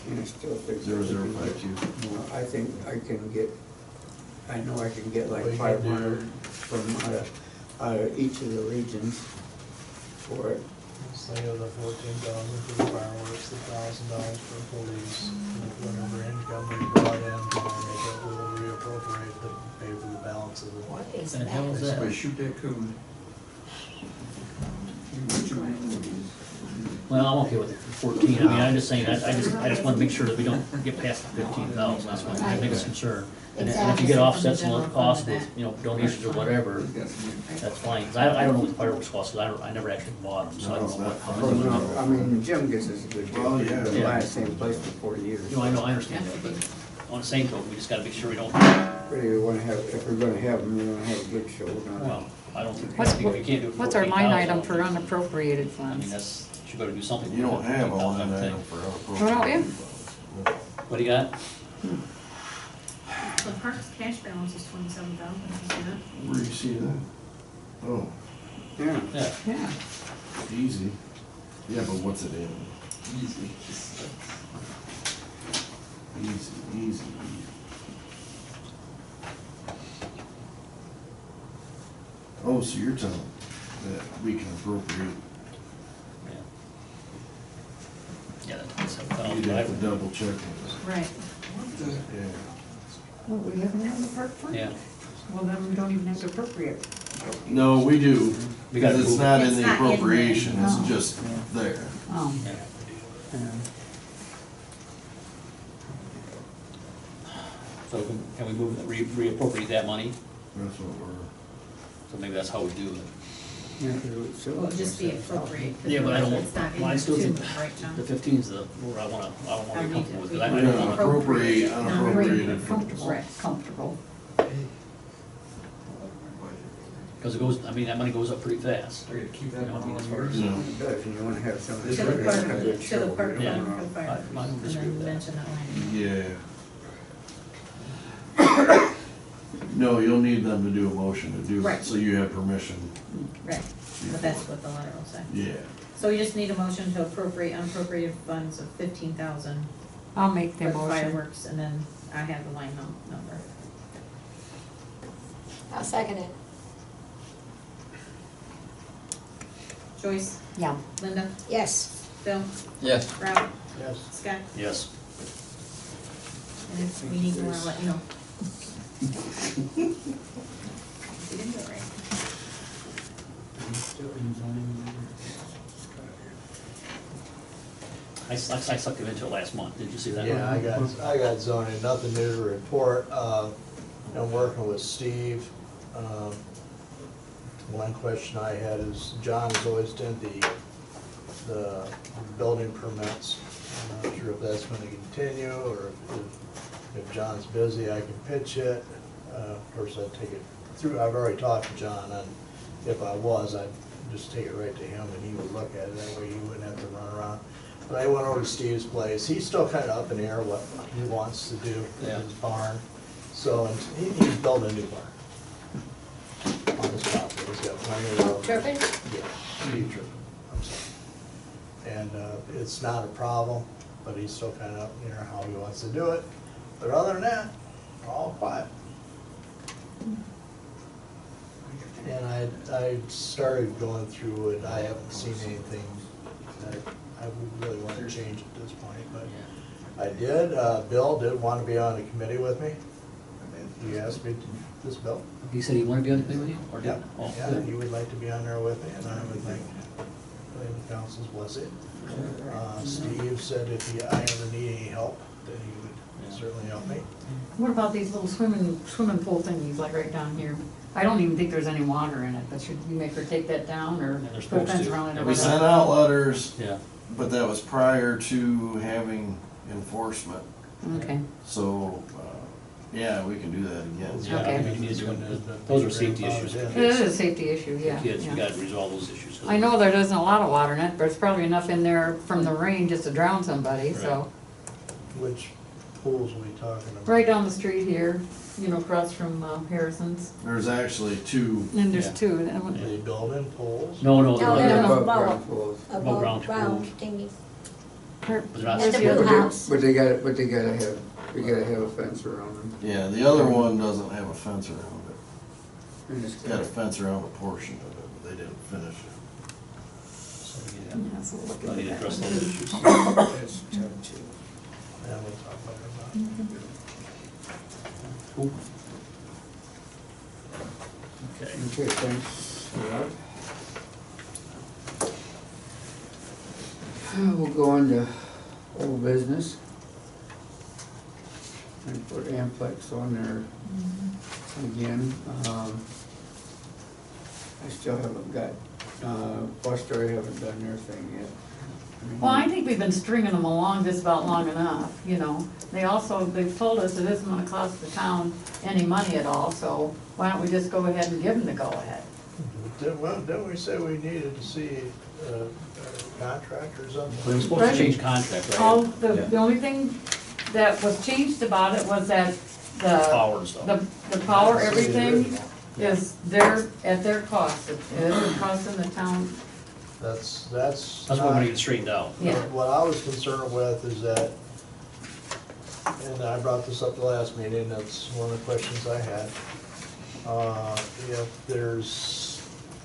And I still think. 0052. You know, I think I can get, I know I can get like We can 500 from out of each of the regions for it. So you have the 14,000 for the fireworks, the $1,000 for police, whatever income we brought in, we'll reappropriate to pay for the balance of the. What is The hell is that? Somebody shoot that coon. Well, I'm okay with the 14, I mean, I'm just saying, I just wanna make sure that we don't get past the 15,000, that's my biggest concern. And if you get offsets and costs with, you know, donations or whatever, that's fine, 'cause I don't know what the fireworks cost, 'cause I never actually bought them, so I don't know what, how Well, much. no, I mean, Jim gets us a good deal. Well, We've yeah. been buying the same place for 40 years. You know, I understand that, but on the same token, we just gotta make sure we don't, Really, we wanna have, if we're gonna have them, we wanna have a good show, not. well, I don't think, What's, we can't do it for what's our line 14,000. item for unappropriated I mean, funds? that's, you better do something. You don't with have a 14,000, line I item think. for What about you? unappropriated. What do you got? The park's cash balance is 27,000, you see that? Where do you see that? Oh, Yeah. Yeah, Yeah. easy. Yeah, but what's it in? Easy. Easy. Oh, so you're telling that we can appropriate, yeah, that's you'd 27,000. have to double check this. Right. Yeah. Well, we haven't had the park fund? Yeah, Well, then we don't even have to appropriate. No, we do, We gotta because it's move it. not in It's the not in there. appropriation, Oh. it's just there. Oh, yeah. So can we move, reappropriate that money? That's what we're. So maybe that's how we do it. Yeah, 'cause it was Well, it'd just be appropriate. 'cause Yeah, but I don't, it's not in well, I there still too think right now. the 15 is the, where I wanna be comfortable with, 'cause I We're don't gonna wanna, appropriate unappropriated for comfortable, comfortable. because it goes, I mean, that money goes up pretty fast. I gotta keep You know, I mean, as far as- No. It does, and you wanna have some of this. To the we're gonna park, have a good to show. the park Yeah. fund for the I fireworks, don't and disagree with then that. mention that line. Yeah. No, you'll need them to do a motion to do it, Right. so you have permission. Right, but that's what the letter will say. Yeah. So we just need a motion to appropriate unappropriated funds of 15,000 I'll make for the motion. fireworks, and then I have the line number. I'll second it. Joyce, Yeah. Linda, Yes. Bill, Yes. Rob, Yes. Scott, Yes. and if we need more, I'll let you know. You didn't do it right. I sucked him into it last month, did you see that? Yeah, I got zoning, nothing new to report. I'm working with Steve. One question I had is, John has always done the building permits. I'm not sure if that's gonna continue, or if John's busy, I can pitch it. Of course, I'd take it through, I've already talked to John, and if I was, I'd just take it right to him and he would look at it, that way he wouldn't have to run around. But I went over to Steve's place, he's still kinda up in the air what he wants to do with Yeah. his barn. So, and he's building a new barn on his property, he's got plenty of room. Turpin? Yeah, Steve Turpin, I'm sorry. And, it's not a problem, but he's still kinda up in the air how he wants to do it. But other than that, we're all quiet. And I started going through it, I haven't seen anything that I would really want to change at this point, but I did, Bill did want to be on the committee with me. He asked me to, this Bill? He said he wanted to be on the committee with you, or did? Yeah, Oh, yeah, good. he would like to be on there with me, and I would like the council's blessing. Steve said if I ever need any help, that he would certainly help me. What about these little swimming pool thingies, like right down here? I don't even think there's any water in it, but should we make her take that down, or Yeah, they're put a supposed fence to. around it? Yeah, or We we whatever? sent out letters, Yeah, but that was prior to having enforcement. Okay, So, yeah, we can do that again. yeah, I Okay. think we need to do it. Those are safety issues for it kids. is a safety issue, For yeah. kids, yeah. we gotta resolve those issues. 'cause I know there isn't a lot of water in it, but it's probably enough in there from the rain just to drown somebody, so. Which pools are we talking about? Right down the street here, you know, across from Harrison's. There's actually two. And there's Yeah. two, that one. They building poles? No, No, they're they're not- above ground floors. Above ground round pool. thingies. but they're not- At the the other blue house. But they gotta have a fence around them. Yeah, the other one doesn't have a fence around it. And it's It's got a fence around a portion of it, but they didn't finish it. So, yeah. Yeah, so we'll look I need to at address that. those issues. That's tough too. Yeah, we'll talk about it. Cool. Okay. Okay, thanks for that. We'll go on to old business. And put Amplex on there again. I still haven't got, Foster haven't done their thing yet. mean, Well, I think we've been stringing them along just about long enough, you know. They've told us it isn't gonna cost the town any money at all, so why don't we just go ahead and give them the go-ahead? Didn't we say we needed to see a contract or something? We're supposed to change contract, right? All, the only thing that was changed about it was that Power and stuff. the power, everything is at their cost. It isn't costing the town, That's That's what we're gonna get straightened out. yeah. What I was concerned with is that, and I brought this up the last meeting, that's one of the questions I had. If there's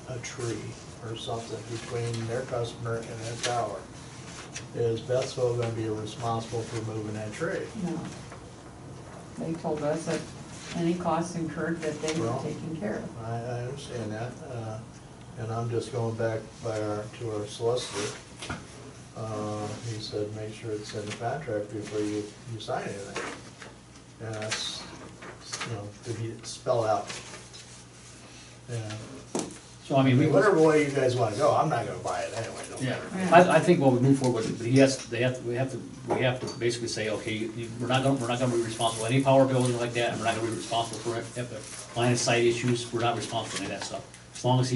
a tree or something between their customer and their tower, is Bethesville gonna be responsible for moving that tree? No. They told us that any costs incurred that they were Well, taking care of. I understand that, and I'm just going back to our solicitor. He said, make sure it's in the contract before you sign anything. And that's, to be spelled out. Yeah. So, I mean, Whatever way you guys wanna go, I'm not gonna buy it anyway, don't yeah, matter. I think what we move forward with, we have to basically say, okay, we're not gonna be responsible for any power bills or like that, and we're not gonna be responsible for if line of sight issues, we're not responsible for any of that stuff. As long as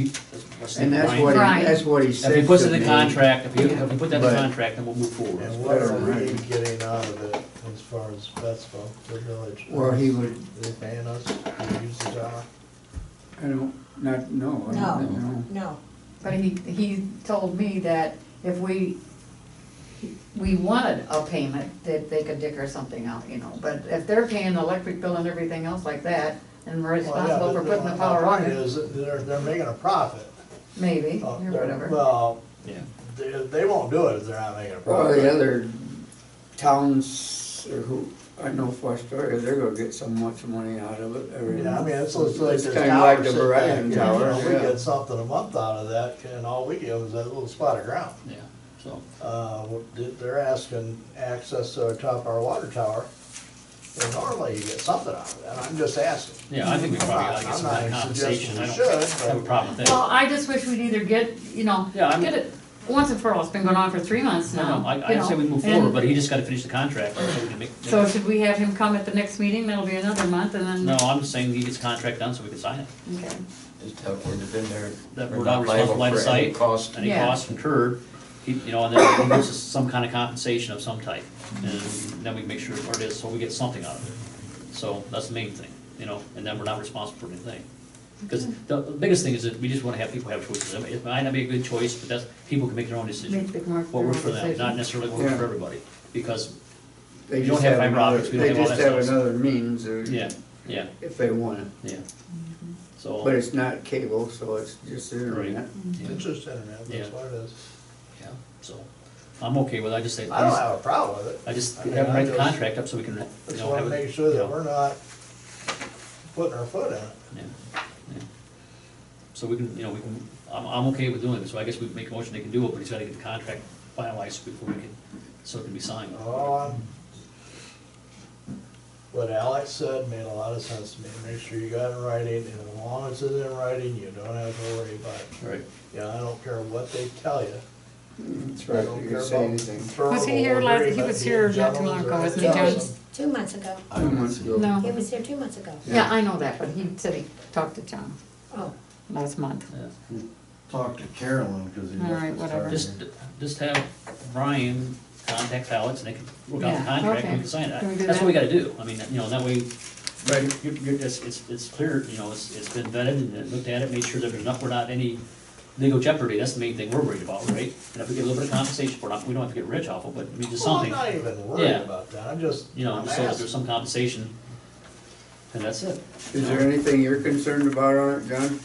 And Brian. that's what he said if he puts it to in the me. contract, if he put that in the But- contract, then we'll move forward. And what are we Right. getting out of it as far as Bethesville, the village? Or he would, Are they paying us to use the tower? I don't, not, no, I No. don't know. No, But he told me that if we wanted a payment, that they could dick or something out, you know. But if they're paying the electric bill and everything else like that, and we're responsible for putting the power on My point it, is, that they're making a profit. maybe, or They're- whatever. Well, Yeah. they won't do it if they're not making a Well, profit. the other towns, or who, I know for Astoria, they're gonna get so much money out of it every. Yeah, I mean, it's like It's this kinda tower like the sitting back Verizon here, tower, we yeah. get something a month out of that, and all we give is that little spot of ground. Yeah, so, They're asking access to the top of our water tower, and normally you get something out of that, I'm just asking. yeah, I think we probably ought to get some kind of I'm not compensation, I suggesting don't we should, have a but- problem with that. Well, I just wish we'd either get, Yeah, I mean- get it once and for all. It's been going on for 3 months No, now. no, you I know, say we move and- forward, but he just gotta finish the contract, so we can make. So should we have him come at the next meeting? That'll be another month, and then. No, I'm just saying he gets the contract done so we can sign it. Okay. Just tell them in there. That they're we're not responsible liable for line of for any sight, cost. any Yeah. costs incurred, and then he gives us some kind of compensation of some type. And then we make sure what it is, so we get something out of it. So that's the main thing, and then we're not responsible for anything. Because the biggest thing is that we just wanna have people have choices. I mean, it might not be a good choice, but people can make their own decision. Make the more What works for them, decision. not necessarily what works for Yeah. everybody, because, They You just don't have fiber another- optics, we don't have all They that just have stuff. another means of, yeah, yeah, if they want it. yeah. Mm-hmm. So, But it's not cable, so it's just internet. yeah, It's just internet, Yeah. that's what it is. yeah, so, I'm okay with it, I just say. I don't have a problem with it. I just I mean, have him I write the just- contract up so we can, Just have wanna it. make sure that we're not putting our foot in it. Yeah, yeah. So we can, I'm okay with doing it, so I guess we make a motion, they can do it, but he's gotta get the contract finalized before we can, so it can be signed. What Alex said made a lot of sense to me. Make sure you got it in writing, and as long as it's in writing, you don't have to worry about it. Right. Yeah, I don't care what they tell you. That's I right, don't you care can say about anything. Was he here verbal he was here agreement, not too being long ago, gentlemen wasn't he, or John? anything. 2 months ago. 2 months ago. No. He was here 2 months ago. Yeah, I know that, but he said he talked to John Oh, last month. Yeah. Talk to Carolyn, cause he. All right, whatever. Just have Brian contact Alex, and they can work out the Yeah, contract, and we okay. can sign it. Can we do That's that? what we gotta do, I mean, that way, Right. It's clear, you know, it's been vetted and looked at it, made sure that there's not, we're not any legal jeopardy, that's the main thing we're worried about, right? And if we get a little bit of compensation for it, we don't have to get rich off of it, I mean, just Well, I'm something, not even worried Yeah. about that, I'm just, you know, I'm just so that asking. there's some compensation, and that's it. Is there anything you're concerned about on it, John?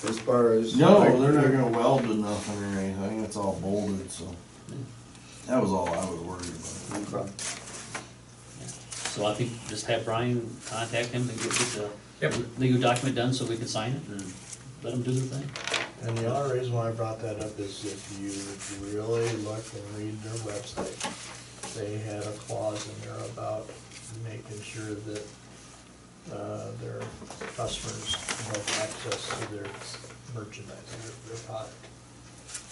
As far as? No, they're not gonna weld to nothing or anything, it's all bolted, so. That was all I was worried about. Okay. So I think just have Brian contact him and get Yep. the legal document done so we can sign it and let them do their thing. And the only reason why I brought that up is if you really look and read their website, they had a clause in there about making sure that, their customers have access to their merchandise, their product.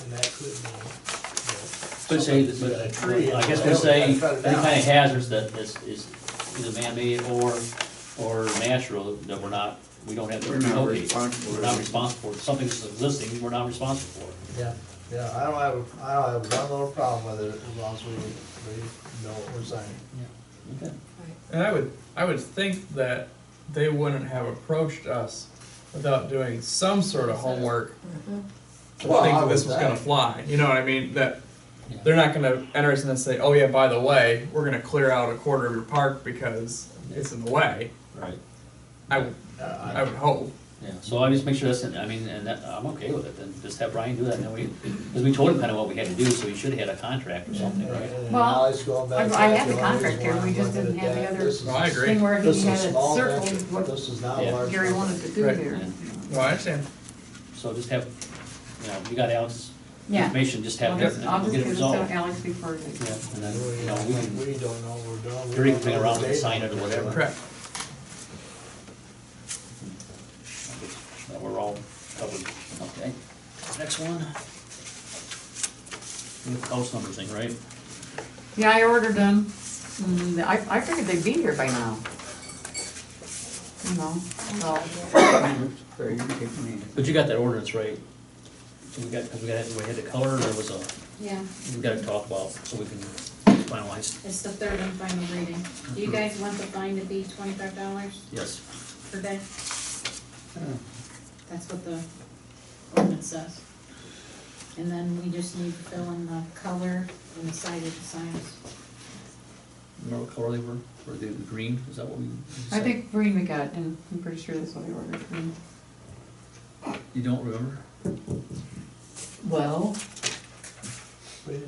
And that could mean, you know, Could say, somebody's got a but tree I and guess they we'll say, any haven't cut it down. kind of hazards that is either man-made or natural, that we don't have to We're not relocate. responsible. We're not responsible for, something that's existing, we're not responsible for it. Yeah, yeah, I don't have one little problem with it as long as we know what we're signing. Okay. And I would think that they wouldn't have approached us without doing some sort of homework to Well, think I that this would was gonna think. fly, you know what I mean? That Yeah. they're not gonna enter us and say, oh yeah, by the way, we're gonna clear out a quarter of your park because it's in the way. Right. I would hope. Yeah, so I just make sure that's, I mean, and that, I'm okay with it, then just have Brian do that, and then because we told him kind of what we had to do, so he should have had a contract or something, right? And Well, Ali's going back I to have the the only contract here, reason we why just I'm didn't looking have at the that, other this is- No, I agree. thing where This he is had it small circled venture. what This is not Yeah. large. Gary wanted to do Right. there. No, I understand. So just have, you know, you got Alex's Yeah. information, just have I'll it, just, and I'll we'll just get it give it to resolved. Alex before they. Yeah, and then, We, you know, we can, we don't know what we're doing. We Gary don't can hang know around what and they sign it or want. whatever. Correct. that we're all covered, okay. Next one. The house number thing, right? Yeah, I ordered them, and I figured they'd be here by now. You know, so, Sorry, you can take me. But you got that ordinance right. So we had the color, and there was a, Yeah, we gotta talk about, so we can finalize. it's the third and final reading. Do you guys want the fine to be $25 Yes. per day? That's what the ordinance says. And then we just need to fill in the color and the side of the signs. Remember what color they were they the green, is that what we I said? think green we got, and I'm pretty sure that's what I ordered, green. You don't remember? Well, We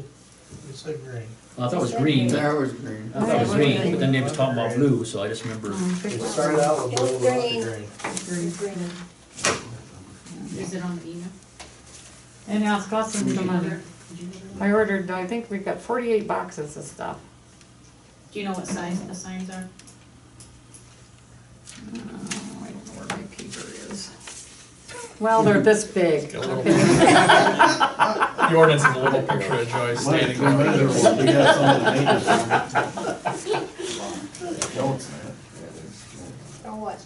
said green. Well, I thought it was green, but, That was green. I thought it was green, but then they was talking about blue, so I just remember. It started out with blue, went to green. green. Is it on the email? And now it's costing Did some you money. order- did you order I it? ordered, I think we've got 48 boxes of stuff. Do you know what size the signs are? I don't know where my paper is. Well, they're this big. A little Okay. The ordinance is a little picture of Joy standing Mine's there. miserable, we got some of the maintenance on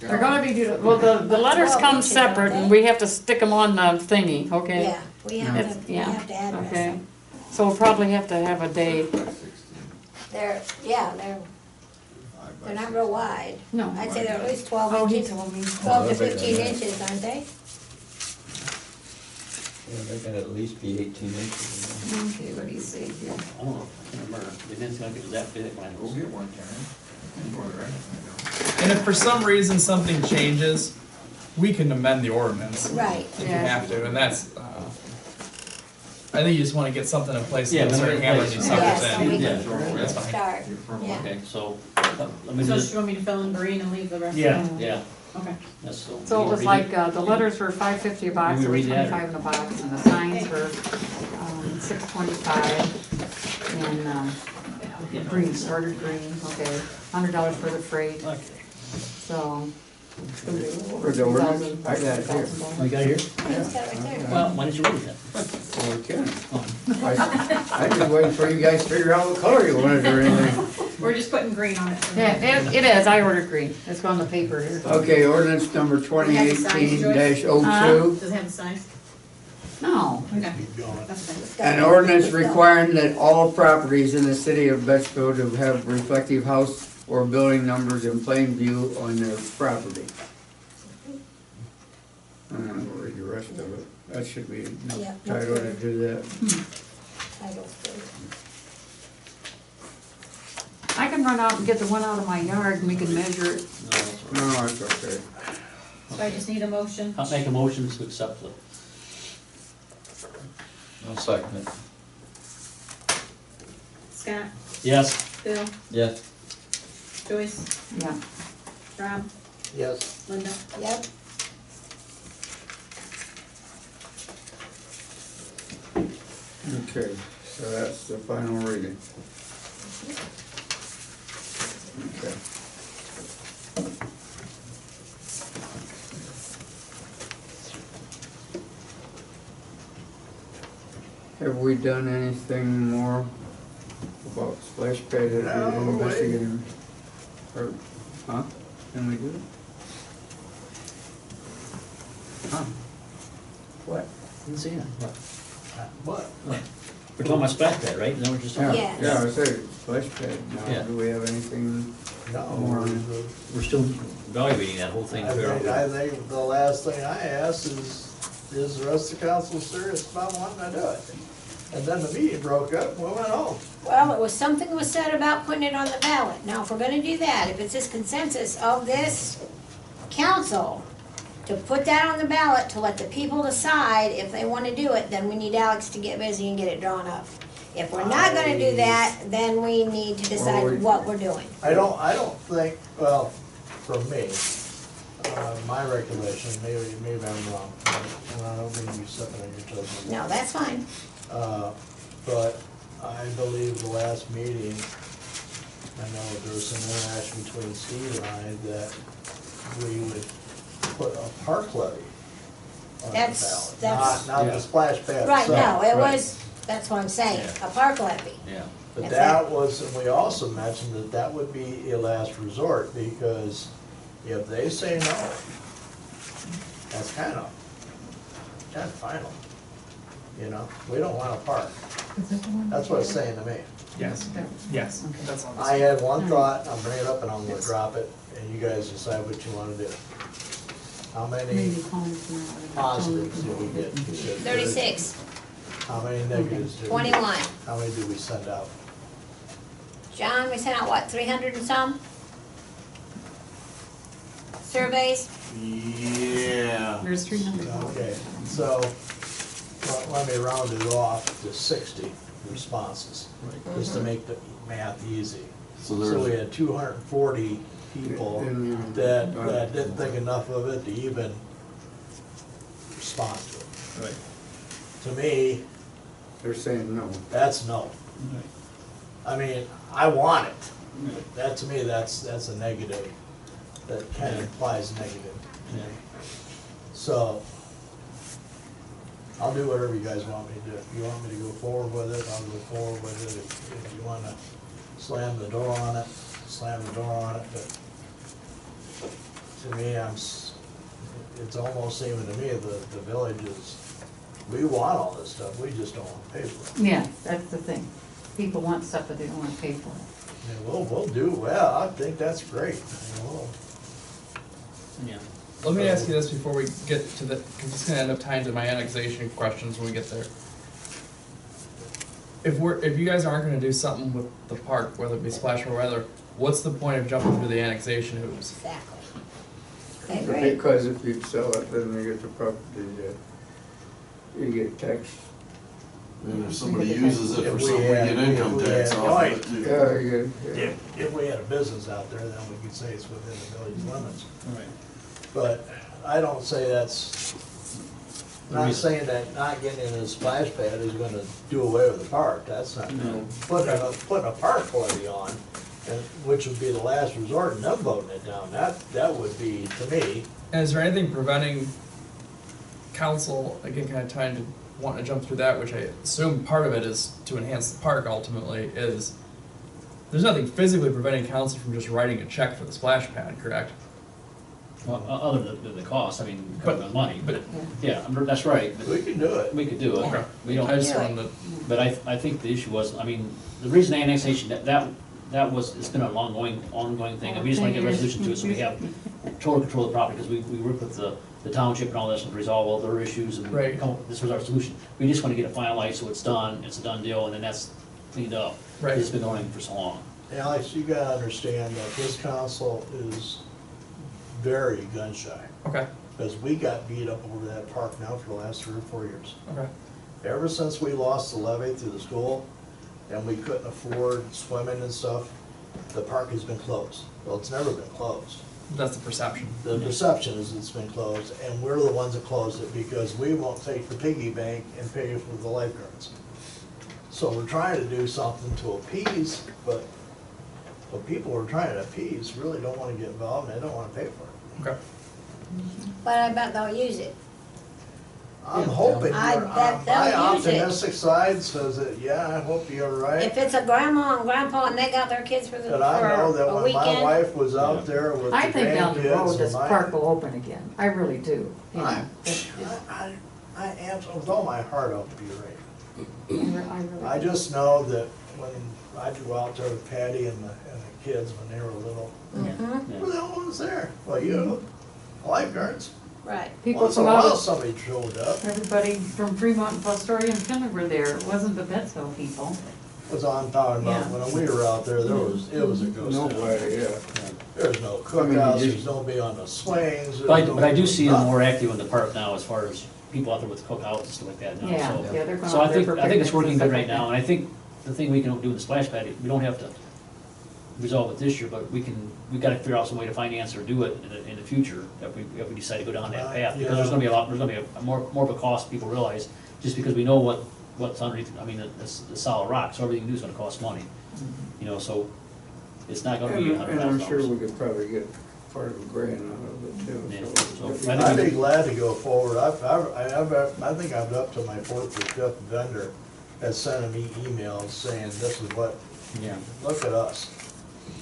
They're gonna be, well, the letters come separate and we have to stick them on the thingy, okay? Yeah, we have It's- to, we yeah, have to address Okay, them. so we'll probably have to have a day. They're not real wide. No. I'd say they're at least 12 Oh, he inches, told me. 12 to 15 inches, aren't they? Yeah, they gotta at least be 18 inches. Okay, what do you say here? I don't know, I can't remember, they didn't think it was that big when I was. get one, And if for some reason something changes, we can amend the ordinance. Right. If we Yeah. have to, and that's, I think you just wanna get something in place Yeah, and start in hammering place. these Yeah, suckers so we in. Yeah. can That's fine. start, yeah. Okay, so, let me So just, you want me to fill in green and leave the rest? yeah, yeah, Okay. that's so. So it was read like, the letters were $5.50 a box, Maybe or read that, or- $25 in a box, and the signs were, $6.25. And, green, ordered green, okay, $100 for the freight, Okay. so. it's gonna be a little over For the ordinance? 2,000, I got it here. Oh, you got it here? Yeah, it's got it right there. Well, why didn't you read it then? Well, we can. Oh. I just waiting for you guys to figure out what color you wanted or anything. We're just putting green on it. for Yeah, now. it is, I ordered green, it's on the paper here. Okay, ordinance number 2018-02. Does it have the size? No, Okay, Keep going. that's fine. It's got- An ordinance it's got- requiring that all properties in the city of Batchville to have reflective house or building numbers in plain view on their property. I don't know, read the rest of it. That should be enough Yeah, title to do that. Title's good. I can run out and get the one out of my yard and we can measure it. No, that's okay. So I just need a motion. I'll make a motion to accept the, I'll second it. Scott, yes, Bill, Yes. Joyce, Yeah. Rob, Yes. Linda. Yep, Okay, so that's the final reading. Okay. Have we done anything more about splash pad that No, we wait. investigated? Or, huh? Can we do it? Huh? What? didn't see it. What? We're talking about splash pad, right? Is that what you're talking about? Yes. Yeah, I said splash pad. Now, Yeah. do we have anything? No. We're still evaluating that whole thing. I think the last thing I asked is the rest of the council serious about wanting to do it? And then the meeting broke up and we went home. well, it was, something was said about putting it on the ballot. Now, if we're gonna do that, if it's this consensus of this council to put that on the ballot, to let the people decide if they wanna do it, then we need Alex to get busy and get it drawn up. If we're not gonna do that, then we need to decide what we're doing. I don't think, well, for me, my recollection, maybe I'm wrong, and I don't mean to be stepping on your toes. No, that's fine. But I believe the last meeting, I know there was some interaction between Steve and I that we would put a park levy on the That's- ballot. Not the splash pad Right, no, itself. it was, that's what I'm saying, a park levy. Yeah. But That's that was, and we also mentioned that that would be a last resort, because if they say no, that's kind of final. You know, we don't want a park. That's what it's saying to me. Yes, yes, that's on this. I had one thought, I'll bring it up and I'm gonna drop it, and you guys decide what you wanna do. How many Maybe call him tomorrow. positives did we get? 36, How many negatives did we? 21. How many did we send out? John, we sent out what, 300 and some? Surveys? Yeah. There's 300. Okay, so, let me round it off to 60 responses, just to make the math easy. So So we there's, had 240 people that didn't think enough of it to even respond to it. Right. To me, They're saying no. that's no. I mean, I want it. That, to me, that's a negative, that kind of implies negative to me. So, I'll do whatever you guys want me to do. If you want me to go forward with it, I'll go forward with it. If you wanna slam the door on it, slam the door on it, but to me, it's almost seeming to me that the village is, we want all this stuff, we just don't wanna pay for it. Yeah, that's the thing. People want stuff, but they don't wanna pay for it. And we'll do, well, I think that's great. And we'll- Yeah. Let me ask you this before we get to the, because it's gonna end up tying to my annexation questions when we get there. If you guys aren't gonna do something with the park, whether it be splash or weather, what's the point of jumping through the annexation hoops? Exactly. I agree. Because if you sell it, then you get the property, you get tax. and if somebody uses it If for we something, we had- get income if we tax had off of noise. it too. Yeah, you get, If we had a business out there, then we could say it's within the village limits. Right. But I don't say that's, not saying that not getting into the splash pad is gonna do away with the park, that's not, No. putting a park levy on, and, which would be the last resort, and them voting it down, that would be, to me, And is there anything preventing council, again, kind of trying to, wanting to jump through that, which I assume part of it is to enhance the park ultimately, is there's nothing physically preventing council from just writing a check for the splash pad, correct? Well, other than the cost, I mean, But- cover the money, but, but- yeah, that's right. but we can do it. We could do it. We I don't, just wanted to, but I think the issue was, I mean, the reason annexation, that that was, it's been an ongoing thing, and we just wanna get a resolution to it, so we have total control of the property, because we work with the township and all this to resolve all their issues, and Right. this was our solution. We just wanna get it finalized, so it's done, it's a done deal, and then that's cleaned up. Right. It's been going for so long. Alex, you gotta understand that this council is very gun shy, Okay, because we got beat up over that park now for the last 3 or 4 years. okay. Ever since we lost the levy through the school, and we couldn't afford swimming and stuff, the park has been closed. Well, it's never been closed. That's the perception. The perception is it's been closed, and we're the ones that closed it because we won't take the piggy bank and pay for the lifeguards. So we're trying to do something to appease, but the people we're trying to appease really don't wanna get involved, and they don't wanna pay for it. Okay. But I bet they'll use it. I'm hoping, I bet they'll my use it. optimistic side says that, yeah, I hope you're right. If it's a grandma and grandpa and they got their kids for But I know that a when my weekend, wife was out there with the I think down the road grandkids this and my. park will open again. I really do. You know, I am, with all my heart, I hope you're right. I really I do. just know that when I go out there with Patty and the kids when they were little, Mhm. who the hell was there? Well, you, lifeguards. right. People Once in from a while, out, somebody showed up. everybody from Fremont and Fostoria and Pinner were there. It wasn't the Betsville people. Was on talking about, Yeah. when we were out there, it was a ghost town. Nobody, yeah. There's no I mean, cookouts, you there's nobody on the swings. But I do see them more active in the park now, as far as people out there with cookouts and stuff like that now, Yeah, so. yeah, they're going So out I there think, for I think it's picnics working and good stuff right like now, and I think the thing we can do in the splash pad, we don't have to resolve it this year, but we gotta figure out some way to finance or do it in the future, if we decide to go down that path, because there's gonna be there's gonna be a more of a cost, people realize, just because we know what's underneath, I mean, the solid rock, so everything new is gonna cost money, you know, so it's not gonna be And I'm sure $100,000. we could probably get part of a grant out of it too, Yeah, so. so I think I'd we- be glad to go forward. I think I'm up to my 4th or 5th vendor that's sending me emails saying, this is what, Yeah, look at us.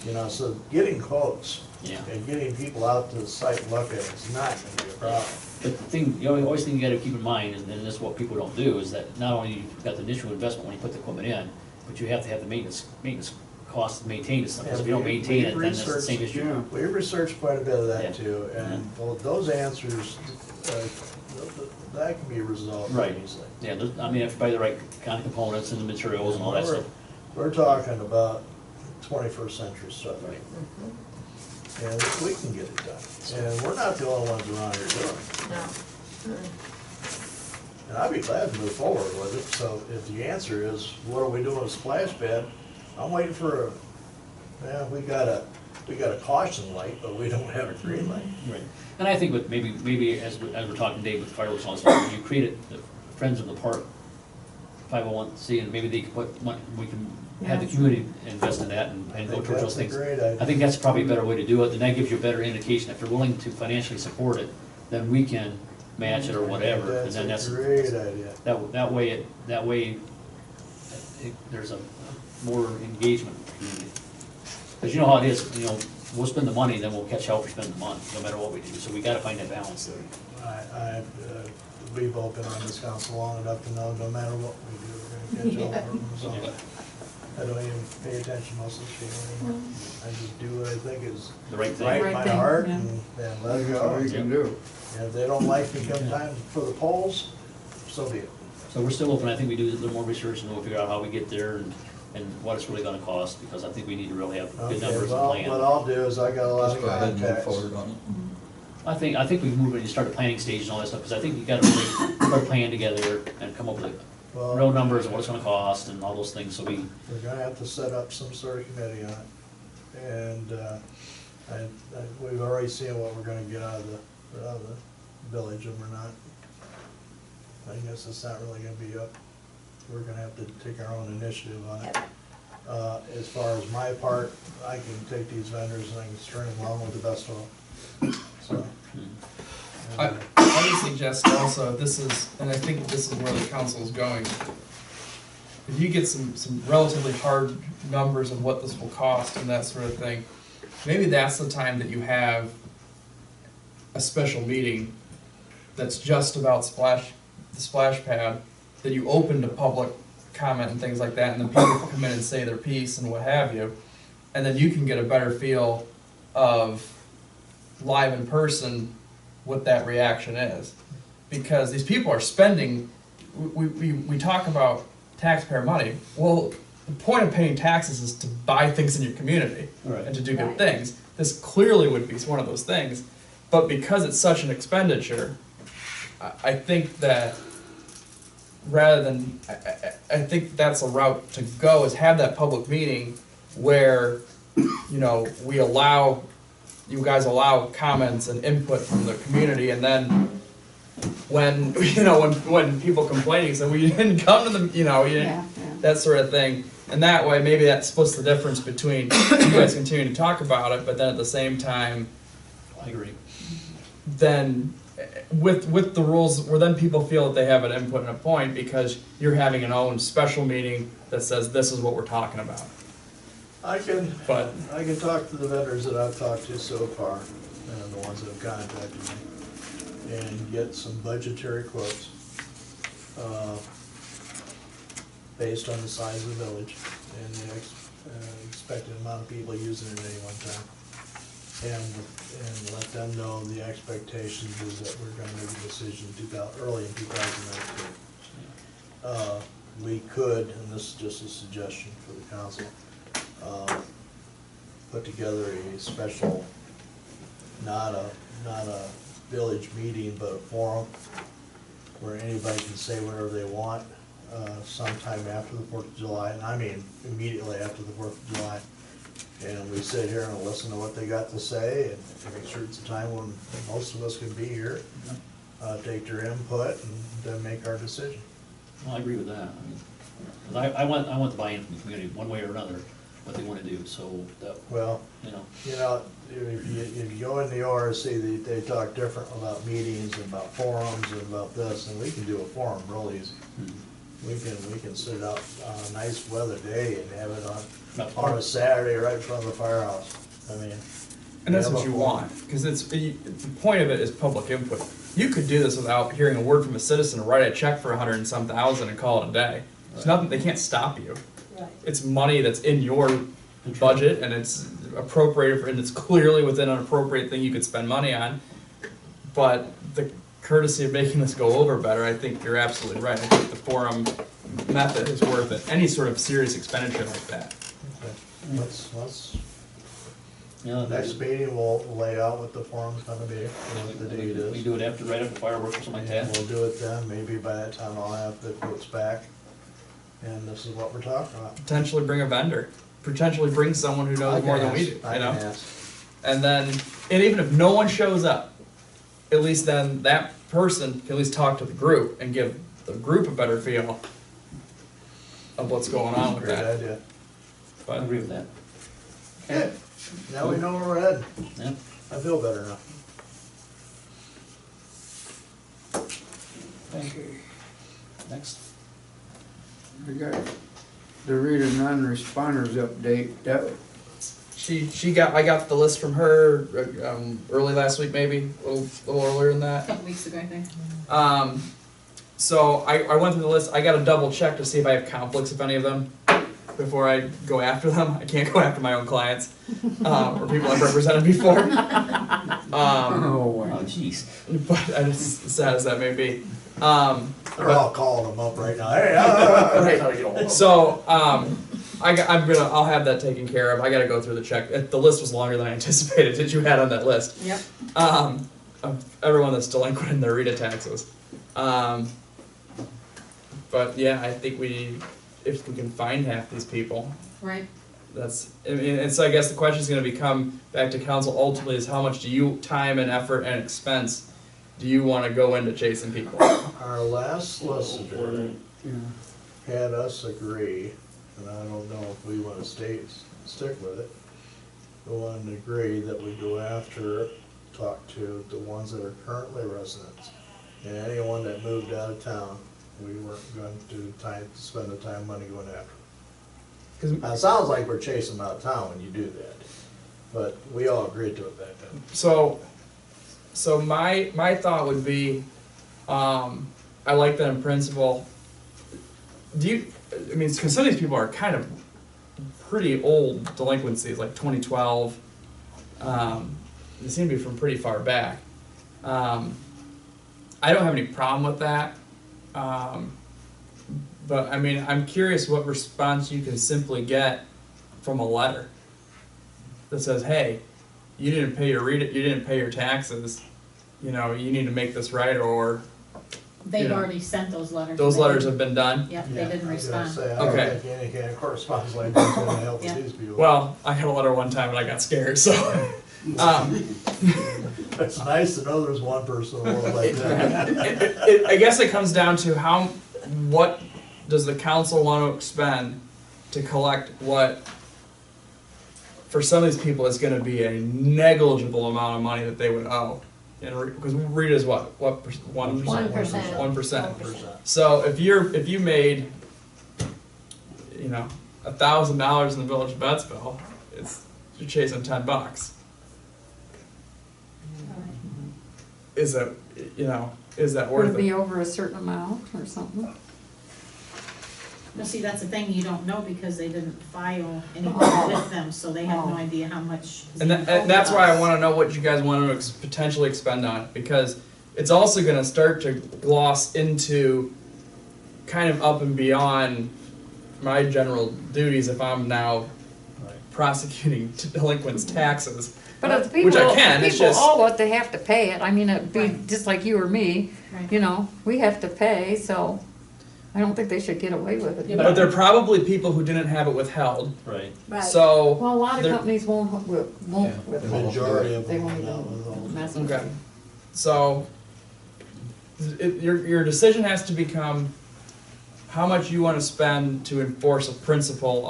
You know, so getting quotes yeah. and getting people out to the site and look at it is not gonna be a problem. But the thing, the always thing you gotta keep in mind, and this is what people don't do, is that not only you've got the initial investment when you put the equipment in, but you have to have the maintenance costs to maintain this stuff, because if you don't maintain it, then it's the same issue. Yeah. We researched quite a bit of Yeah. that too, and well, those answers, that can be resolved Right. easily. Yeah, I mean, if you buy the right kind of components and the materials and all that stuff. We're talking about 21st century stuff. Right. And we can get it done. And we're not the only ones around here doing it. No. And I'd be glad to move forward with it. So if the answer is, what are we doing with splash pad? I'm waiting for we got a caution light, but we don't have a green light. Right. And I think with maybe as we're talking, Dave, with fireworks and all this stuff, you created the Friends of the Park 501c, and maybe they could put money, we can have the community invest in that and go think towards that's those a things. great idea. I think that's probably a better way to do it, and that gives you a better indication. If they're willing to financially support it, then we can match it or whatever, and then That's that's. a great idea. That way, there's a more engagement with the community. Because you know how it is, you know, we'll spend the money, then we'll catch hell for spending the money, no matter what we do, so we gotta find that balance there. We've all been on this council long enough to know no matter what we do, we're gonna catch all of them. I don't even pay attention most of the shit anymore. I just do what I think is The right thing. right in Right my thing, heart yeah. and let it That's all go. you can do. And if they don't like me come time for the polls, so be it. So we're still open, I think we do a little more research and we'll figure out how we get there and what it's really gonna cost, because I think we need to really have good Okay, numbers and well, what plan. I'll do is I got a lot Just of go ahead and move contacts. forward on it. I think we move when you start the planning stage and all that stuff, because I think you gotta really put a plan together and come up with Well, real numbers and what it's gonna cost and all those things, so we, We're gonna have to set up some sort of committee on it. And, we've already seen what we're gonna get out of the village, and we're not, I guess it's not really gonna be up. We're gonna have to take our own initiative on it. As far as my part, I can take these vendors and I can string them along with the best of them, so. I would suggest also, this is, and I think this is where the council is going. If you get some relatively hard numbers of what this will cost and that sort of thing, maybe that's the time that you have a special meeting that's just about the splash pad, that you open to public comment and things like that, and then people can come in and say their piece and what have you. and then you can get a better feel of live in person what that reaction is. Because these people are spending, we talk about taxpayer money. Well, the point of paying taxes is to buy things in your community Right. and to do good Right. things. This clearly would be one of those things, but because it's such an expenditure, I think that rather than, I think that's a route to go, is have that public meeting where, you know, you guys allow comments and input from the community, and then when, you know, when people complaining, so we didn't come to the, you know, you didn't, Yeah, yeah. that sort of thing. And that way, maybe that splits the difference between you guys continuing to talk about it, but then at the same time, I agree. then with the rules, where then people feel that they have an input and a point, because you're having an own special meeting that says this is what we're talking about. I can But talk to the vendors that I've talked to so far, and the ones that have contacted me, and get some budgetary quotes, based on the size of the village and the expected amount of people using it at any one time. And let them know the expectations is that we're gonna make a decision early in 2019. We could, and this is just a suggestion for the council, put together a special, not a village meeting, but a forum where anybody can say whatever they want, sometime after the 4th of July, and I mean immediately after the 4th of July. And we sit here and listen to what they got to say, and make sure it's a time when most of us can be here, take their input, and then make our decision. Well, I agree with that. I mean, 'cause I want the buy-in from the community, one way or another, what they wanna do, so that, Well, you know. if you go in the ORC, they talk different about meetings and about forums and about this, and we can do a forum real easy. We can sit out on a nice weather day and have it on a Saturday right in front of the firehouse. I mean. and that's what you want, because the point of it is public input. You could do this without hearing a word from a citizen, or write a check for 100 and some thousand and call it a day. There's nothing, they can't stop you. Right. It's money that's in your budget, and it's appropriated for, and it's clearly within an appropriate thing you could spend money on. But the courtesy of making this go over better, I think you're absolutely right. I think the forum method is worth it. Any sort of serious expenditure like that. Let's, You know, next meeting, we'll lay out what the forum's gonna be, what the date we is. do it after, right after fireworks or something like And that. we'll do it then, maybe by that time I'll have the quotes back, and this is what we're talking about. Potentially bring a vendor. Potentially bring someone who knows more than we do. I You know. can ask. And then, and even if no one shows up, at least then that person can at least talk to the group and give the group a better feel of what's going on with Great that. idea. I But agree with that. Good. Now we know where we're headed. Yeah. I feel better now. Next. We got the reader non-responders update, that, I got the list from her early last week, maybe a little earlier than A that. couple weeks ago, I think. So I went through the list. I got to double check to see if I have conflicts, if any of them, before I go after them. I can't go after my own clients or people I've represented before. oh, Oh, jeez. But as sad as that may be. They're all calling them up right now. Hey, Right. So, I'll have that taken care of. I gotta go through the check. The list was longer than I anticipated that you had on that list. Yep. Of everyone that's delinquent in their RETA taxes. But yeah, I think if we can find half these people, Right. and so I guess the question is gonna become, back to council ultimately, is how much time and effort and expense do you wanna go into chasing people? Our last solicitor had us agree, and I don't know if we wanna stick with it, go on and agree that we go after, talk to the ones that are currently residents. And anyone that moved out of town, we weren't going to spend the time, money going after. Now, it sounds like we're chasing them out of town when you do that, but we all agreed to it back then. So my thought would be, I like that in principle. Because some of these people are kind of pretty old delinquencies, like 2012. They seem to be from pretty far back. I don't have any problem with that. But I mean, I'm curious what response you can simply get from a letter that says, "Hey, you didn't pay your taxes. You know, you need to make this right," or They've Yeah. already sent those letters. those They letters didn't- have been done. Yep, Yeah, they didn't I was gonna respond. say, I don't Okay. think any kind of correspondence like that's gonna help Yeah. with these people. Well, I got a letter one time and I got scared, so. It's nice to know there's one person in the world like that. I guess it comes down to what does the council want to expend to collect what, for some of these people, is going to be a negligible amount of money that they would owe. Because Rita's what 1%? 1%. 1%. So if you made, you know, $1,000 in the village of Bettsville, you're chasing $10. Is that Would worth it it? be over a certain amount or something? Well, see, that's the thing, you don't know because they didn't file anything with them, so they have no idea how much. is And being owed that's to why I us. want to know what you guys want to potentially expend on it, because it's also going to start to gloss into kind of up and beyond my general duties if I'm now prosecuting delinquents' taxes. But if the Which people, I can, it's people just- owe it, they have to pay it. I mean, it'd be Right. just like you or me, Right. you know, we have to pay, so I don't think they should get away with it. But there are probably people who didn't have it withheld. Right. So Well, a lot of there- companies won't The withhold. majority of They them won't are not even with all. mess with Okay. it. So your decision has to become how much you want to spend to enforce a principle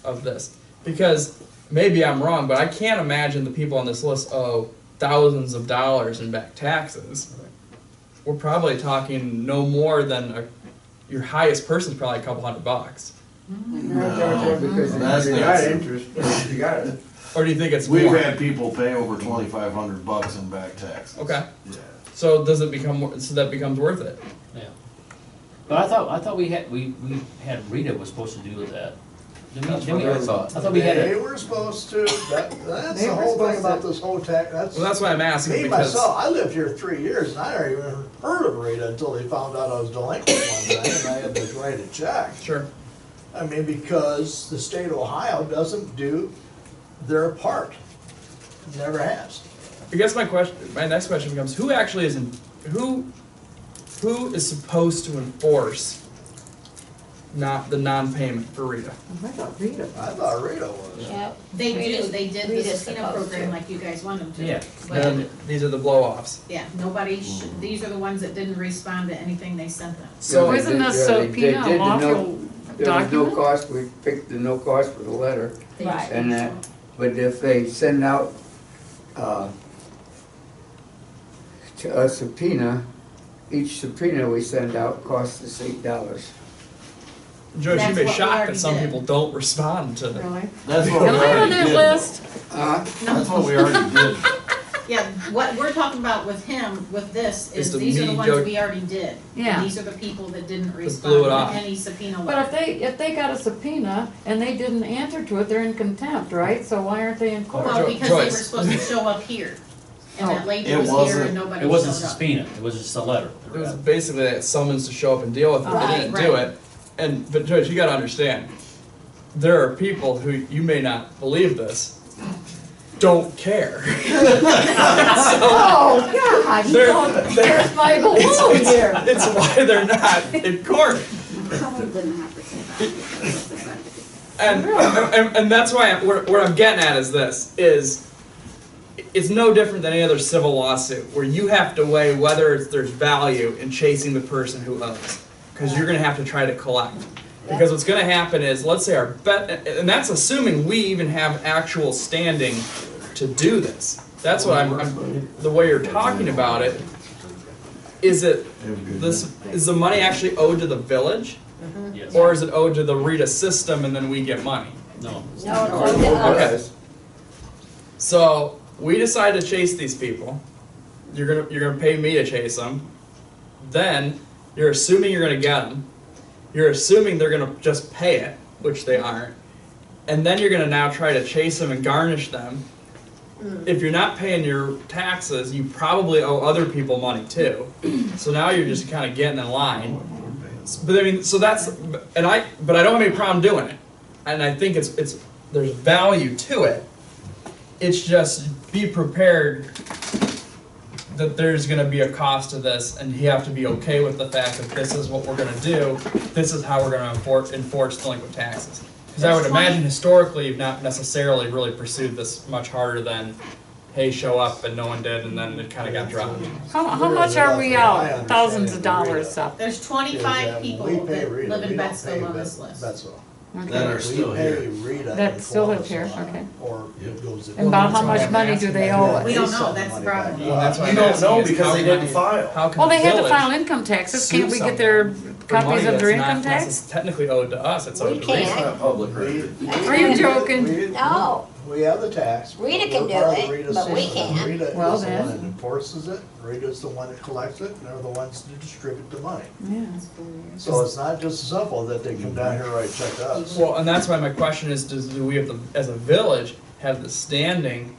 of this. Because maybe I'm wrong, but I can't imagine the people on this list owe thousands of dollars in back taxes. We're probably talking no more than your highest person's probably a couple $100. Because That's you not- got interest, you got it. Or do you think it's We've more? had people pay over $2,500 in back taxes. Okay. Yeah. So does it become so that becomes worth it? Yeah. But I thought we had Rita was supposed to do with that. That's what I thought. I thought we had They it. were supposed to, that's They the were whole thing supposed about to. this whole tax, Well, that's why I'm asking me because myself, I lived here 3 years and I never even heard of Rita until they found out I was delinquent one time and I had to write a check. sure. I mean, because the state of Ohio doesn't do their part. Never has. I guess my next question becomes: who actually who is supposed to enforce the non-payment for Rita? I thought Rita. I thought Rita was. Yep. They do, Rita's- they did the Rita's casino supposed program to. like you guys want them to. Yeah. But, And these are the blow-offs. yeah, these are the ones that didn't respond to anything they sent them. So Isn't this subpoena a lawful There was no document? cost, we picked the no cost for the letter, They Right. just- and that, but if they send out, to a subpoena, each subpoena we send out costs us $8. Joyce, That's you'd be what we shocked already that some did. people don't respond to them. Really? That's what we Am I on already that did. list? That's what we already did. Yeah, what we're talking about with him, with this, Is is the these are the meat ones joke- we already did. Yeah. And these are the people that didn't blew respond it to off. any subpoena But letter. if they got a subpoena and they didn't answer to it, they're in contempt, right? So why aren't they in court? Well, because they were Joyce. supposed to show up here. And that lady It was here wasn't- and nobody It wasn't a showed up. subpoena, it was just a letter. It was basically a summons to show up and deal with it. They Right, didn't do right. it. But Joyce, you got to understand, there are people who you may not believe this, don't care. Oh, God, you They're- don't, there's my balloon here. It's why they're not in court. And that's why what I'm getting at is this, it's no different than any other civil lawsuit where you have to weigh whether there's value in chasing the person who owes. Because you're going to have to try to collect. Because what's going to happen is, let's say and that's assuming we even have actual standing to do this. That's what the way you're talking about it. Is the money actually owed to the village? Yes. Or is it owed to the Rita system and then we get money? No. No, it's okay. Okay. So we decide to chase these people. You're gonna pay me to chase them. Then you're assuming you're gonna get them. You're assuming they're gonna just pay it, which they aren't. and then you're gonna now try to chase them and garnish them. If you're not paying your taxes, you probably owe other people money too. So now you're just kind of getting in line. But I mean, so that's, but I don't have any problem doing it. And I think it's there's value to it. It's just be prepared that there's gonna be a cost to this, and you have to be okay with the fact that this is what we're gonna do. This is how we're gonna enforce delinquent taxes. Because I would imagine historically you've not necessarily really pursued this much harder than, hey, show up and no one did, and then it kind of got dropped. How much are we out? Thousands of dollars up. There's 25 people that live in Betsville on this list. That are still here. That still live here, okay. Or it goes. And about how much money do they owe us? We don't know, that's the problem. Well, that's why You I'm don't asking know is because how they can didn't I- file. How can Well, the they had to village file income taxes. sue Can't we get their someone for copies money of their that's not income tax? technically owed to us, it's owed We to can't. Rita. It's not public record. Are you joking? No. We have the tax. Rita We're can do part of the it, Rita but we system. can't. Rita Well, is the then. one that enforces it, Rita's the one that collects it, and they're the ones that distribute the money. Yeah. So it's not just simple that they come down here and write check to us. Well, and that's why my question is, do we have the, as a village, have the standing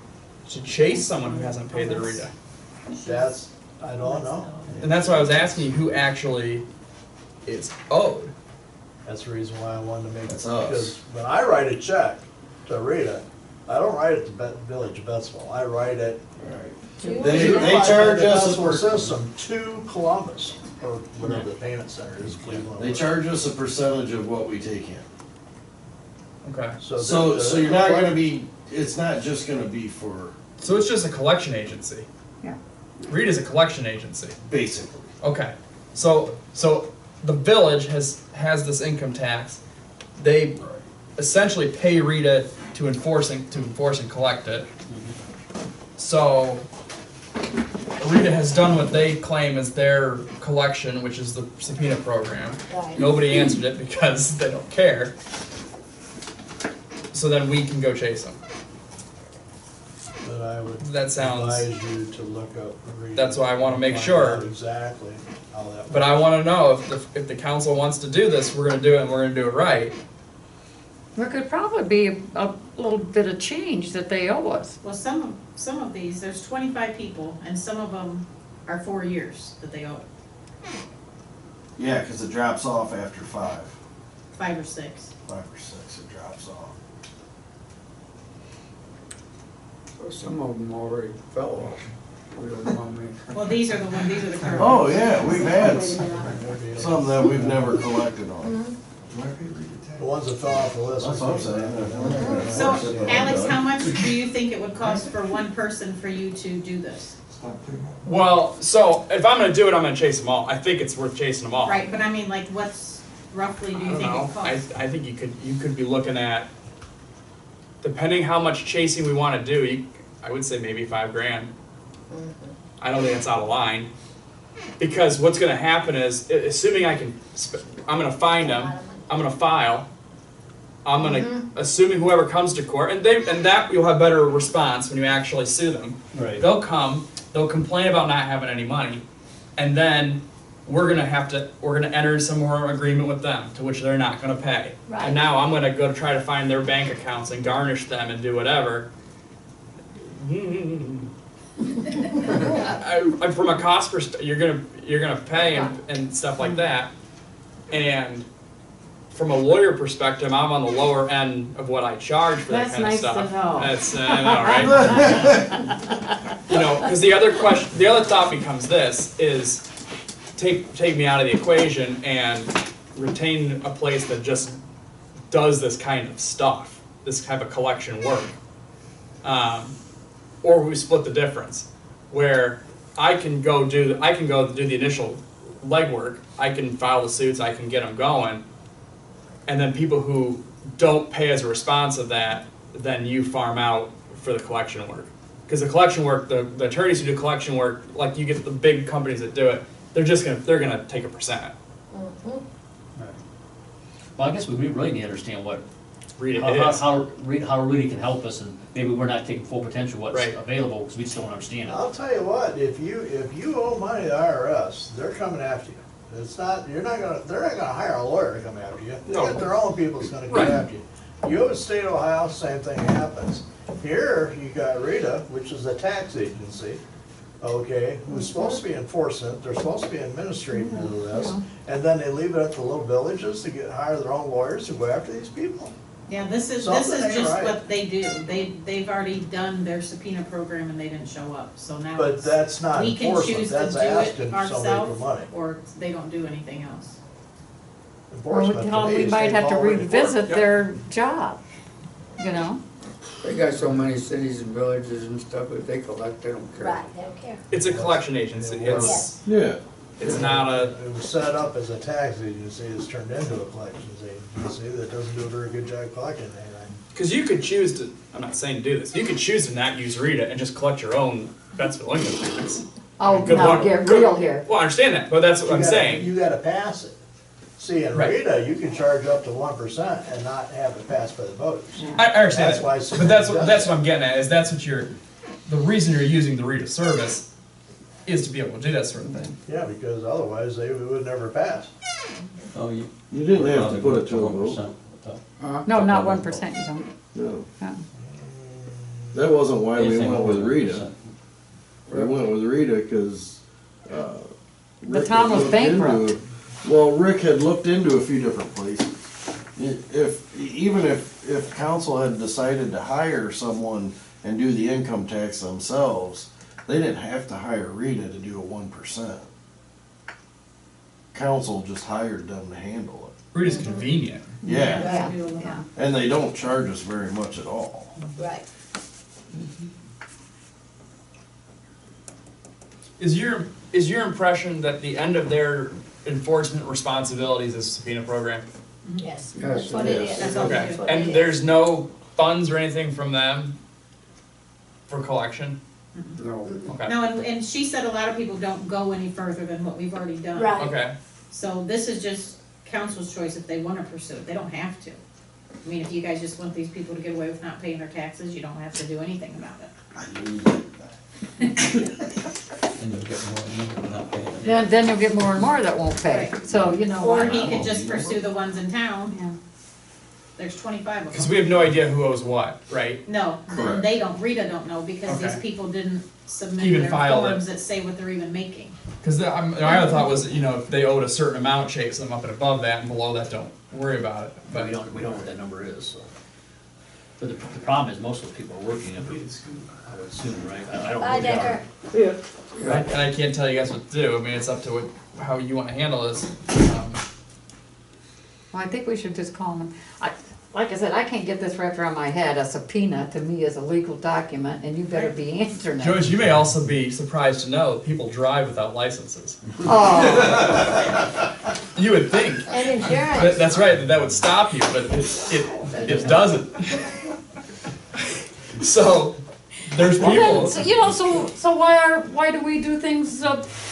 to chase someone who hasn't paid their Rita? That's, I don't know. And that's why I was asking you who actually is owed. That's the reason why I wanted to make it, That's us. because when I write a check to Rita, I don't write it to Village of Betsville, I write it. They charge us, The system to Columbus, or whatever the payment center is, Cleveland. they charge us a percentage of what we take in. Okay. So you're not gonna be, it's not just gonna be for, So it's just a collection agency. Yeah. Rita's a collection agency. basically. Okay. So the village has this income tax. They essentially pay Rita to enforce and collect it. So Rita has done what they claim is their collection, which is the subpoena program. Right. Nobody answered it because they don't care. So then we can go chase them. But I would That sounds. advise you to look up Rita. That's why I wanna make Find sure. out exactly how that. But I want to know if the council wants to do this, we're going to do it and we're going to do it right. There could probably be a little bit of change that they owe us. Well, some of these, there's 25 people, and some of them are 4 years that they owe it, Yeah, cause it drops off after 5 5 or 6. or 6, it drops off. So some of them already fell off. We don't want me. Well, these are the current. Oh, yeah, we've had some that we've never collected on. The ones that fell off the list. That's what I'm saying. So, Alex, how much do you think it would cost for one person for you to do this? Well, so if I'm going to do it, I'm going to chase them all. I think it's worth chasing them all. Right, but I mean, like, what's roughly do I you don't think know. it costs? I think you could be looking at, depending how much chasing we want to do, I would say maybe $5,000. I don't think that's out of line. Because what's going to happen is, assuming I'm going to find them, I'm going to file, I'm going to, assuming whoever comes to court, and that you'll have better response when you actually sue them. Right. They'll come, they'll complain about not having any money, and then we're gonna enter some more agreement with them, to which they're not gonna pay. Right. And now I'm gonna go try to find their bank accounts and garnish them and do whatever. From a cost perspective, you're gonna pay and stuff like that, and from a lawyer perspective, I'm on the lower end of what I charge for that That's kind of nice stuff. to know. That's I know, right? You know, because the other thought becomes this: is take me out of the equation and retain a place that just does this kind of stuff, this type of collection work, or we split the difference, where I can go do the initial legwork, I can file the suits, I can get them going. And then people who don't pay as a response of that, then you farm out for the collection work. Because the collection work, the attorneys who do collection work, like you get the big companies that do it, they're gonna take a percent. Well, I guess we really need to understand what, Rita how is. how Rita can help us, and maybe we're not taking full potential of what's Right. available, because we just don't understand it. I'll tell you what, if you owe money to the IRS, they're coming after you. They're not gonna hire a lawyer to come after you. They No. got their own people that's gonna come Right. after you. You go to state of Ohio, same thing happens. Here, you got Rita, which is a tax agency, okay, who's supposed to be enforcing it, they're supposed to be administrating this, and then they leave it up to little villages to hire their own lawyers to go after these people. Yeah, this is Something ain't just right. what they do. They've already done their subpoena program and they didn't show up, so now But it's, that's not we can enforcement, choose to that's do asking it somebody for ourselves, money. or they don't do anything else. Or we Enforcement to tell them me we is might take have to already revisit Yep. their job, you know? They got so many cities and villages and stuff, if they collect, they don't care. Right, they don't care. It's a collection agency. Yes. Yeah. It's not a, It was set up as a tax agency, it's turned into a collections agency that doesn't do a very good job collecting anything. because you could choose to, I'm not saying to do this, you could choose to not use Rita and just collect your own Bensville income payments. Oh, Good no, luck. get Good- real here. Well, I understand that, but that's what You I'm gotta- saying. You gotta pass it. See, in Right. Rita, you can charge up to 1% and not have it passed by the voters. I understand That's that, why but that's somebody that's does what I'm getting at, is that's what you're, the reason you're using the Rita service is to be able to do that sort of thing. Yeah, because otherwise they would never pass. Oh, you. You didn't have to put it to a vote. 1%. Huh? No, not 1%, you don't. No. No. That wasn't why we Anything went over with Rita. 1%. We went with Rita because, The town was bankrupt. Well, Rick had looked into a few different places. Even if council had decided to hire someone and do the income tax themselves, they didn't have to hire Rita to do a 1%. Council just hired them to handle it. Rita's convenient. Yeah, Yeah, yeah. and they don't charge us very much at all. Right. Is your impression that the end of their enforcement responsibilities is a subpoena program? Yes, Yes, that's what it it is. is. That's all they Okay, do. what it and is. there's no funds or anything from them for collection? No. Okay, No, and she said a lot of people don't go any further than what we've already done. Right. okay. So this is just council's choice if they wanna pursue it, they don't have to. I mean, if you guys just want these people to get away with not paying their taxes, you don't have to do anything about it. And you'll get more, and you're not paying it. Then you'll get more and more that won't pay, so, you know. Or what? he could just pursue the ones in town, Yeah. there's 25 of Because them. we have no idea who owes what, right? No, Correct. they don't, Rita don't know, because these Okay. people didn't submit Even their filed it. forms that say what they're even making. Because my other thought was, you know, if they owed a certain amount, chase them up and above that, and below that, don't worry about it. But But we don't know what that number is, so. But the problem is most of those people are working, I would assume, right? I don't know. Bye, what they are. Decker. and I can't tell you guys what to do. I mean, it's up to how you want to handle this. Well, I think we should just call them, like I said, I can't get this wrapped around my head, a subpoena to me is a legal document, and you better be answering it. Joyce, you may also be surprised to know that people drive without licenses. Oh, You would think. And insurance. That's right, that would stop you, but it doesn't. So, there's well people. then, so, you know, so why do we do things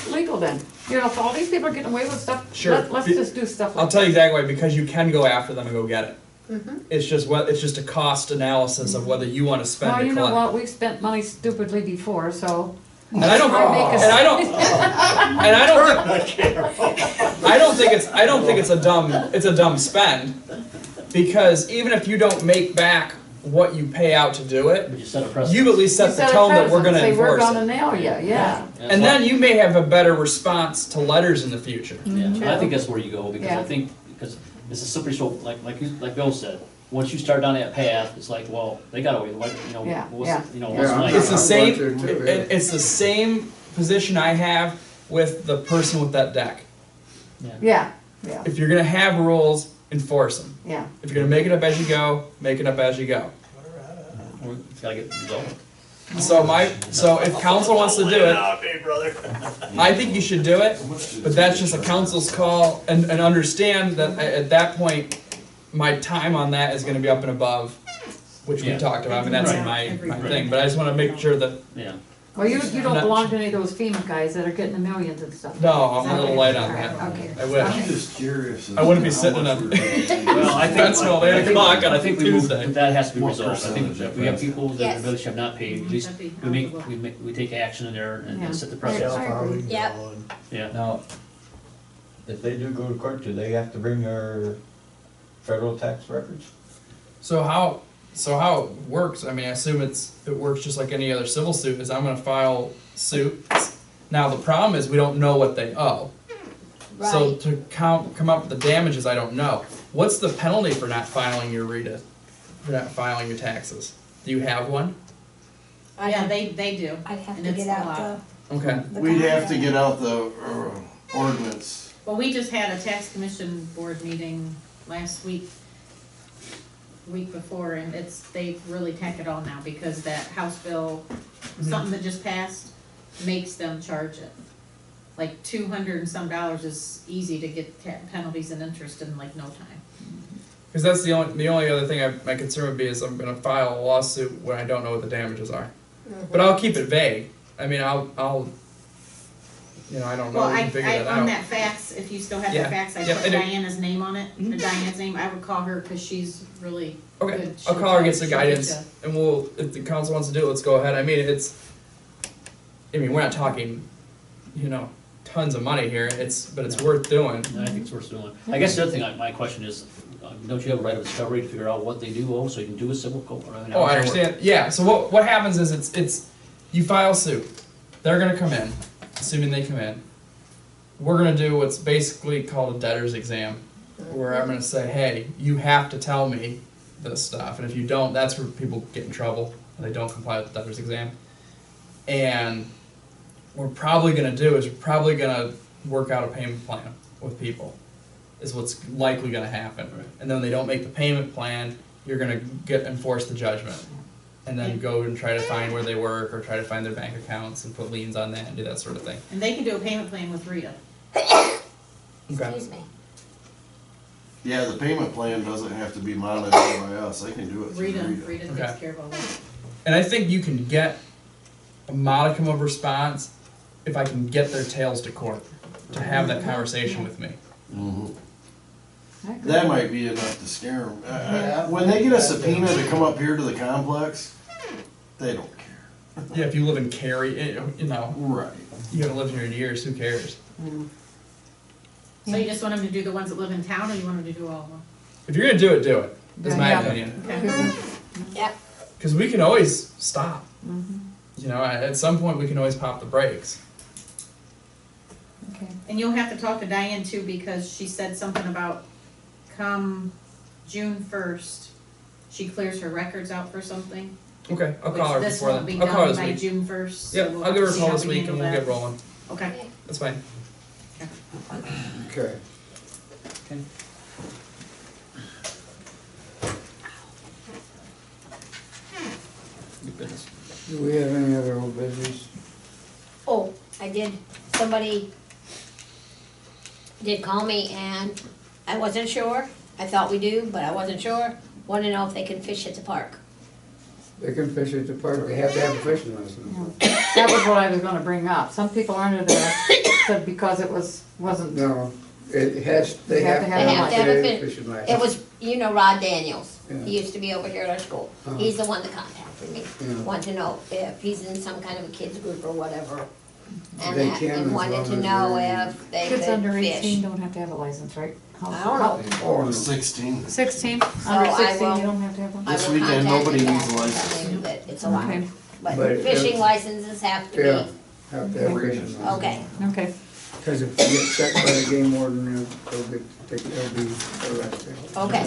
legal then? You know, if all these people are getting away with stuff, Sure. let's just do stuff like I'll tell you exactly why, because you can go after them and go get it. Mm-hmm. It's just a cost analysis of whether you want to spend Well, to you know collect. what, we've spent money stupidly before, so. And I don't, Why make us- and I don't, and I don't think it's a dumb spend, because even if you don't make back what you pay out to do it, But you set a precedent. you've at least set You the a tone that we're precedent, gonna say we're enforce gonna it. nail you, yeah. And then you may have a better response to letters in the future. Yeah, and I think that's where you go, because Yeah. I think, because it's a slippery slope, like Bill said, once you start down that path, it's like, well, they got away, what, you know, Yeah, what's, yeah. you know, what's Yeah. my. It's the I'm same, going to too, yeah. it's the same position I have with the person with that deck. Yeah, If you're gonna have rules, enforce them. yeah. If you're gonna make it up as you go, make it up as you go. It's gotta get resolved. So if council wants to do it, I think you should do it, but that's just a council's call, and understand that at that point, my time on that is gonna be up and above, which we Yeah. talked about, I mean, that's Right. my thing, but I just wanna make sure that, Yeah. Well, you don't belong to any of those FEMA guys that are getting the millions and stuff. no, I'm a little light on Okay, that. okay. I wish. I'm just curious. I wouldn't be sitting in a, Well, I think. That's till 8 o'clock on a I think we move, Tuesday. that has to be What resolved. I think percentage if we have of people that Yes. really have not paid, at least That'd be we helpful. we take action in there Yeah. and set the I precedent. agree. Yep. Yeah. Now, if they do go to court, do they have to bring their federal tax records? So how it works, I mean, I assume it works just like any other civil suit, is I'm gonna file suit. Now, the problem is we don't know what they owe. So Right. to come up with the damages, I don't know. What's the penalty for not filing your RETA, for not filing your taxes? Do you have one? Yeah, they do. I have and to it's get a out lot. Okay. the. We'd have to get out the ordinance. Well, we just had a tax commission board meeting last week before, and they've really tacked it on now, because that House bill, something that just passed, makes them charge it. Like $200 and some is easy to get penalties and interest in like no time. Because that's the only other thing my concern would be is I'm gonna file a lawsuit when I don't know what the damages are. But I'll keep it vague. I mean, I'll I don't know, Well, we can figure that on out. that fax, if you still have Yeah, the fax, I yeah, put I do. Diana's name on it, Diane's name, I would call her, cause she's really Okay, good. I'll She'll call her, tell- get some she'll guidance, ya. and if the council wants to do it, let's go ahead. I mean, we're not talking, tons of money here, but it's worth doing. And I think it's worth doing. I guess the other thing, my question is, don't you have a right of discovery to figure out what they do owe, so you can do a civil court? Oh, I understand, yeah, so what happens is it's, you file suit, they're gonna come in, assuming they come in. We're gonna do what's basically called a debtor's exam, where I'm gonna say, hey, you have to tell me this stuff, and if you don't, that's where people get in trouble, when they don't comply with the debtor's exam. And what we're probably gonna do is we're probably gonna work out a payment plan with people, is what's likely gonna happen. Right. And then when they don't make the payment plan, you're gonna enforce the judgment. And then go and try to find where they work, or try to find their bank accounts and put liens on that and do that sort of thing. And they can do a payment plan with Rita. Okay. Excuse me. Yeah, the payment plan doesn't have to be monitored by us, they can do it through Rita Rita. takes Okay. care of all that. And I think you can get a modicum of response if I can get their tails to court to have that conversation with me. Mhm. I agree. That might be enough to scare them. Yeah. When they get a subpoena to come up here to the complex, they don't care. Yeah, if you live in Cary, Right. you haven't lived here in years, who cares? So you just want them to do the ones that live in town, or you want them to do all of them? If you're gonna do it, do it, is my Yeah. opinion. Okay. Yep. Because we can always stop. At some point, we can always pop the brakes. Okay. And you'll have to talk to Diane too, because she said something about come June 1st, she clears her records out for something. Okay, I'll call her Which this before won't be then. I'll call her done by this week. June 1st. so Yep, we'll I'll give her a see call how this we week and we'll handle get that. rolling. Okay. That's fine. Okay. Good business. Do we have any other old business? Oh, I did, somebody did call me and I wasn't sure. I thought we do, but I wasn't sure. Want to know if they can fish at the park. They can fish at the park, they have to have a fishing license. That was what I was gonna bring up. Some people under there said because it wasn't, No, it has, they have to They have to have a have a fish. fishing license. It was, Rod Daniels. Yeah. He used to be over here at our school. Uh-huh. He's the one that contacted me. Yeah. Want to know if he's in some kind of a kids group or whatever. And They that, can and as wanted long to as know they're- if they kids could under 18 fish. don't have to have a license, right? I don't know. Oh, no. 16. 16, So under I 16, will- you don't have to have one? I This will weekend, contact nobody him needs back a and license. tell him that it's allowed. Okay. But But if- fishing licenses have to Yeah, be, have to have a fishing license. okay. Okay, Because if you get checked by the game warden, they'll be arrested. Okay,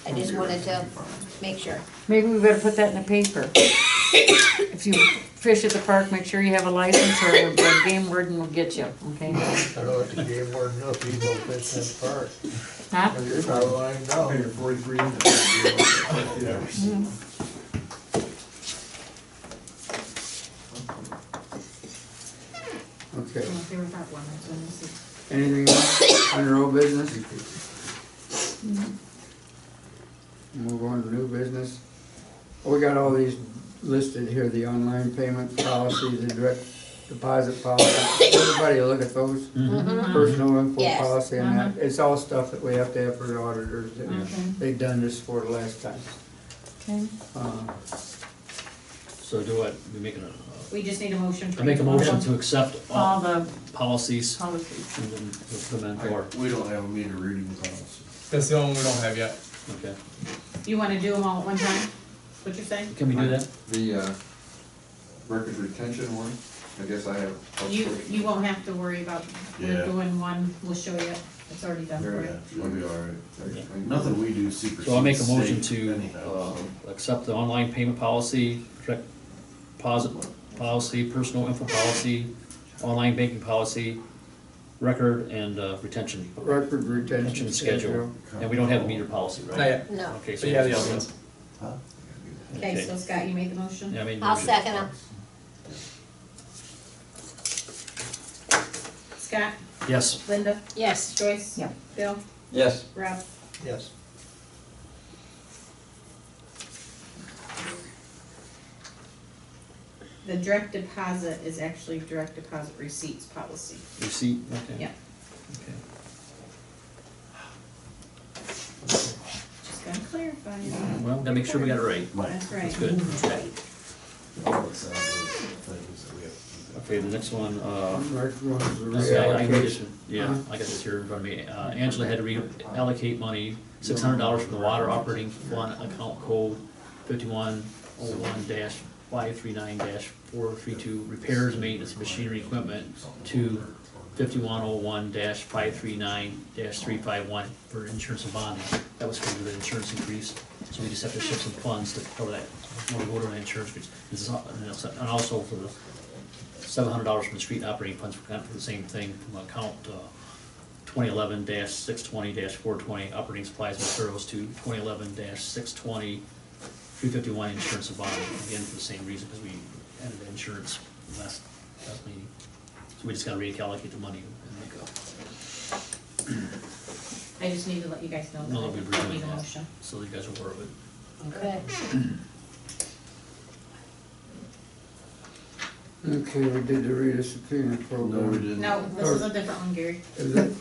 I just wanted to make sure. maybe we better put that in the paper. If you fish at the park, make sure you have a license or the game warden will get you, okay? I don't know if the game warden knows if you go fishing in the park. Huh? You're probably like, no. Pay your 43 in Okay, Well, if they were that one, that's when this is- anything else under old business? Move on to new business. We got all these listed here, the online payment policy, the direct deposit policy. Everybody look at those, Mhm. personal info Yes. policy and that. It's all stuff that we have to have for the auditors. and Okay. They've done this for the last time. Okay. So do what, we making We just need a motion for. I make a each one of motion them. to accept All all the policies policies. and then put them in for, We don't have a meter reading policy. That's the only one we don't have yet. okay. You wanna do them all at one time? What you're saying? Can we do that? The record retention one, I guess I have. You won't have to worry about, we're Yeah. doing one, we'll show you, it's already done for Yeah, you. we'll be all right. Nothing we do supersedes. So I'll make a motion state to anyhow. accept the online payment policy, direct deposit policy, personal info policy, online banking policy, record and retention. Record retention schedule. And we don't have a meter policy, right? Not yet, No. Okay, so but you have the other ones. Okay, so Scott, you made the motion? Yeah, I mean. I'll second it. Scott, Yes. Linda, Yes. Joyce? Yep. Bill, Yes. Rob? Yes. The direct deposit is actually direct deposit receipts policy. Receipt, okay. Yeah. Okay. Just gotta clarify it. Well, gotta make sure we got it right. That's right. That's good. Okay. All the sound things that we have to keep. Okay, the next one, Next one's the this guy, I read this, reallocation. yeah, I got this here in front of me. Angela had to reallocate money, $600 from the water operating fund account code 5101-539-432, repairs, maintenance, machinery, equipment, to 5101-539-351 for insurance and bonding. That was for the insurance increase, so we just have to shift some funds to cover that, when we go to an insurance increase. And also for the $700 from the street operating funds for the same thing, from account 2011-620-420 operating supplies and materials to 2011-620-351 insurance and bonding, again for the same reason, because we added the insurance last meeting. So we just gotta reallocate the money and make a, I just need to let you guys know No, that we I were need doing a that. motion. so you guys are aware of it. Okay. Okay, we did the Rita subpoena No, program. we didn't. No, this is a different one, Gary. Is it?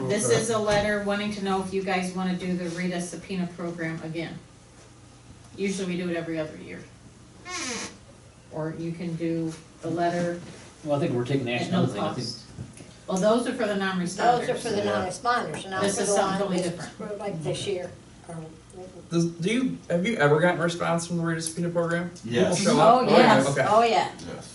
This Okay. is a letter wanting to know if you guys wanna do the Rita subpoena program again. Usually we do it every other year. Or you can do the letter Well, I think we're taking at action no on the thing, I think. cost. Well, those are for the non-responders. Those are for the non-responders, not This for is the something ones totally different. for like this year. Have you ever gotten a response from the Rita subpoena program? Yes. People show Oh, up? yes, Okay. oh, yeah. Yes,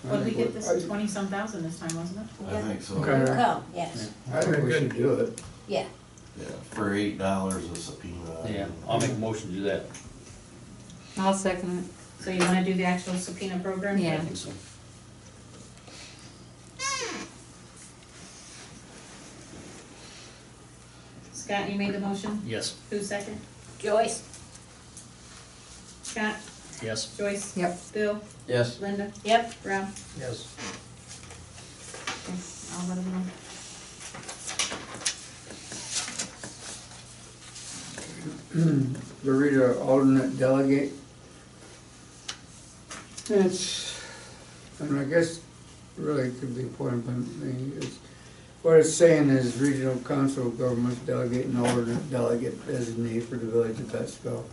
What did we get this, 20-some thousand this time, wasn't it? I think so. Okay. Come, yes, I think we should do it. yeah. Yeah, for $8 a subpoena. Yeah, I'll make a motion to do that. I'll second So you wanna do the actual subpoena program? Yeah. I think so. Scott, you made the motion? Yes, Who's second? Joyce? Scott, yes. Joyce? it. Yep. Bill, Yes. Linda, Yep. Rob? Yes. Okay, I'll let them know. The Rita alternate delegate. It's, and I guess really could be pointed by me, what it's saying is regional council of governments delegate an alternate delegate designee for the village of Betsville.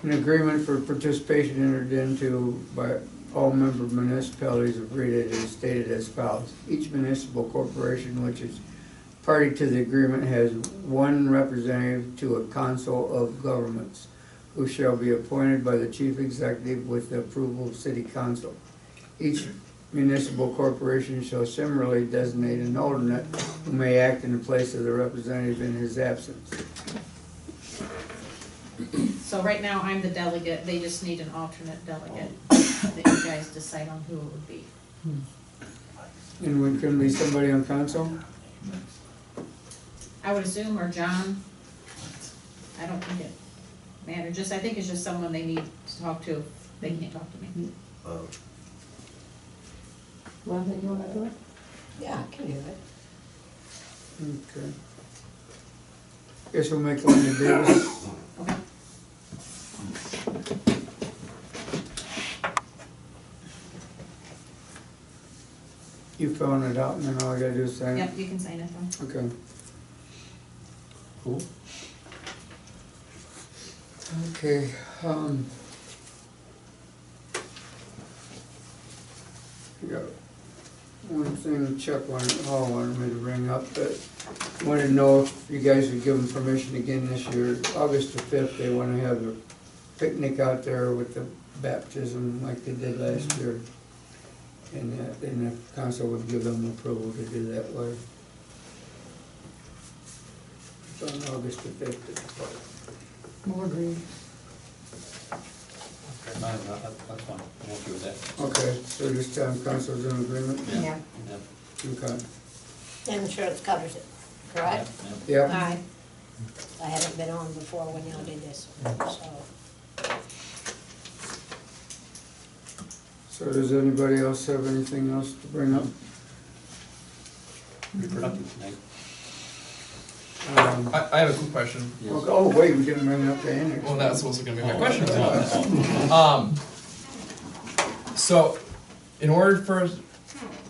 An agreement for participation entered into by all member municipalities of Rita is stated as follows. Each municipal corporation which is party to the agreement has one representative to a council of governments, who shall be appointed by the chief executive with the approval of city council. Each municipal corporation shall similarly designate an alternate who may act in the place of the representative in his absence. So right now, I'm the delegate, they just need an alternate delegate, that you guys decide on who it would be. And we can be somebody on council? I would assume, or John, I don't think it matters, just, I think it's just someone they need to talk to, they can't talk to me. Well, then you wanna do it? Yeah, I can do it. Okay. Guess we'll make Linda Davis. Okay. You filling it out and then all I gotta do is sign it? Yep, you can sign it then. Okay. Cool. Okay, yeah. one thing Chuck wanted me to bring up, but wanted to know if you guys would give them permission again this year. August the 5th, they want to have a picnic out there with the baptism like they did last year. And if council would give them approval to do that way. It's on August the 5th. We'll agree. That's fine, I'm okay with that. Okay, so this time council's in agreement? Yeah. Yeah. Okay. And insurance covers it, correct? Yeah. Yep. Aye. I haven't been on before when y'all did this, so. So does anybody else have anything else to bring up? Pretty productive tonight. I have a quick question. Yes. Oh, wait, we didn't bring up the annex. Well, that's also gonna be my question. Oh. So, in order for,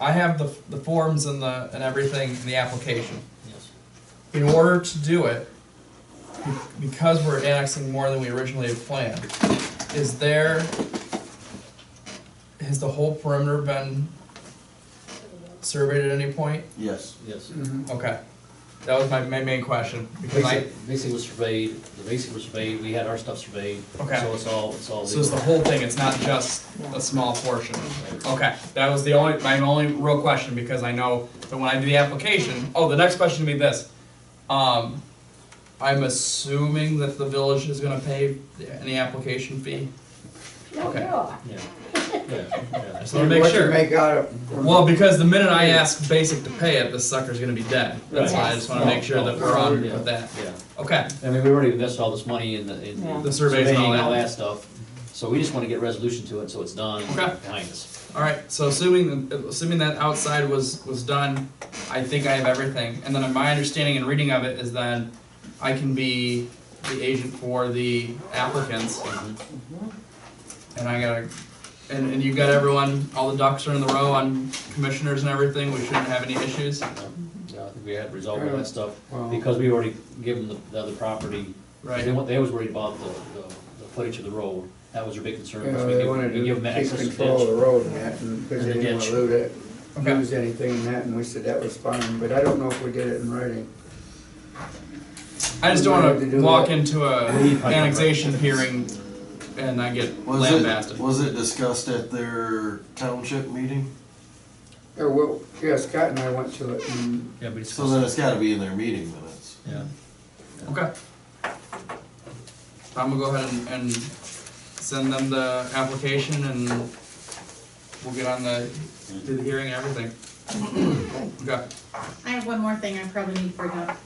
I have the forms and everything in the application. Yes. In order to do it, because we're annexing more than we originally had planned, has the whole perimeter been surveyed at any point? Yes. Yes. Okay, that was my main question, because Basically was surveyed, the basic was surveyed, we had our stuff surveyed. Okay. So it's all so it's legal. the whole thing, it's not just a small portion? Okay, that was my only real question, because I know that when I do the application, the next question would be this. I'm assuming that the village is gonna pay any application fee? Okay. Yeah. Yeah. I just wanna make What you sure. make out of. Well, because the minute I ask basic to pay it, this sucker's gonna be dead. That's why I just wanna Right. make sure that we're on with that. Yeah. Okay, I mean, we already invested all this money in Yeah. The surveys and all surveying, that. all that stuff. So we just wanna get resolution to it, so it's done Okay. behind us. alright, so assuming that outside was done, I think I have everything. And then my understanding and reading of it is then I can be the agent for the applicants. And I gotta, and you got everyone, all the ducks are in the row on commissioners and everything, we shouldn't have any issues? Yeah, I think we had resolved all that stuff, Wow. because we already given the other property. Right. They was worried about the footage of the road, that was their big concern. Yeah, was they we wanted give them to access keep to control of ditch. the road and that, and because they And the didn't ditch. want to Okay. lose anything in that, and we said that was fine, but I don't know if we did it in writing. I just don't We wanna wanted to do walk that. into a annexation hearing and I get lambasted. Was it discussed at their township meeting? Or, well, yeah, Scott and I went to it, and Yeah, but it's. So then it's gotta be in their meeting minutes. Yeah. Okay. I'm gonna go ahead and send them the application and we'll get on do the hearing and everything. Okay. I have one more thing I probably need to bring up.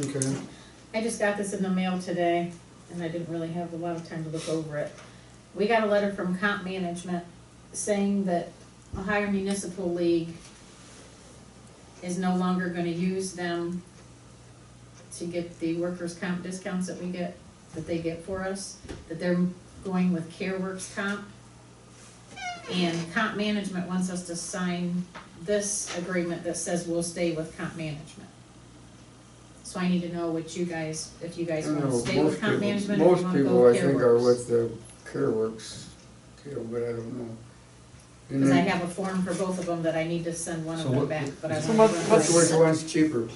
okay. I just got this in the mail today, and I didn't really have a lot of time to look over it. We got a letter from Comp Management saying that Ohio Municipal League is no longer gonna use them to get the workers' comp discounts that they get for us, that they're going with CareWorks Comp. And Comp Management wants us to sign this agreement that says we'll stay with Comp Management. So I need to know what you guys, if you guys I wanna know stay with Comp Management or most you wanna go people, with I think, are CareWorks. with the CareWorks, but I don't know. And Cause I then- have a form for both of them that I need to send one of So them what- back, but I So wanna what's- run- Which one's cheaper?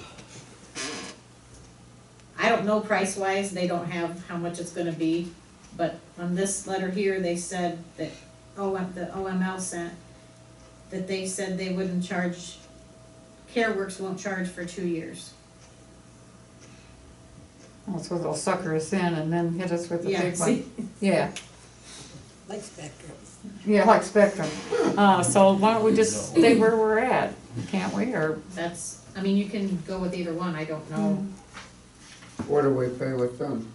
I don't know price wise, they don't have how much it's gonna be, but on this letter here, they said that, the OML sent, that they said they wouldn't charge, CareWorks won't charge for 2 years. Oh, so they'll sucker us in and then hit us with the Yeah, big see, one. Yeah, Like Spectrum. yeah, like Spectrum. So why don't we just stay where we're at, can't we, or? that's, I mean, you can go with either one, I don't know, What do we pay with them?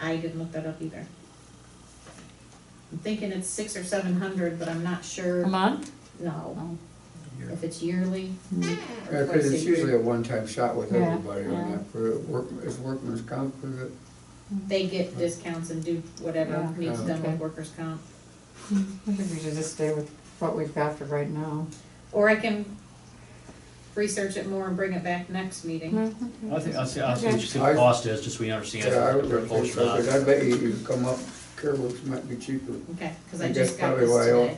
I didn't look that up either. I'm thinking it's 600 or 700, but I'm not sure, A month? no, Oh. if it's yearly. Yeah, cause it's usually a one-time shot with Yeah, everybody on yeah. that, for is workman's comp, is it? They get discounts and do whatever Yeah. needs done Okay. with workers' comp. I think we should just stay with what we've got for right now. Or I can research it more and bring it back next meeting. I think, I'll see what Okay. you see what the cost is, just so we understand. Yeah, I if would they're think close or so, not. cause I bet you come up, CareWorks might be cheaper. Okay, cause I I guess just got probably this why today.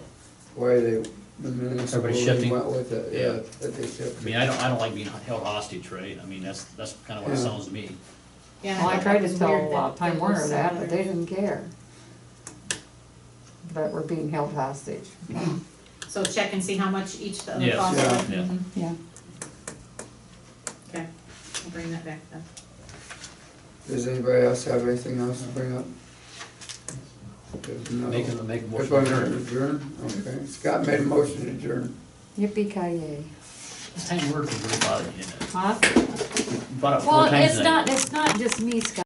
why they the municipal Everybody's shifting. went with it, Yeah. yeah, that they I shifted. mean, I don't like being held hostage, right? I mean, that's kind of what it Yeah. sounds to me. Yeah, Well, I thought tried that to was weird tell that Time they Warner were that, but they selling. didn't care. That we're being held hostage. So check and see how much each of the Yes. costs Yeah. are. Yeah. Yeah. Okay, I'll bring that back then. Does anybody else have anything else to bring up? If no- Make a If motion I'm to gonna adjourn. adjourn, okay. Scott made a motion to adjourn. Yippee-ki-yay. This time word was really bothering you. Huh? You brought it up Well, four times it's tonight. not just me, Scott.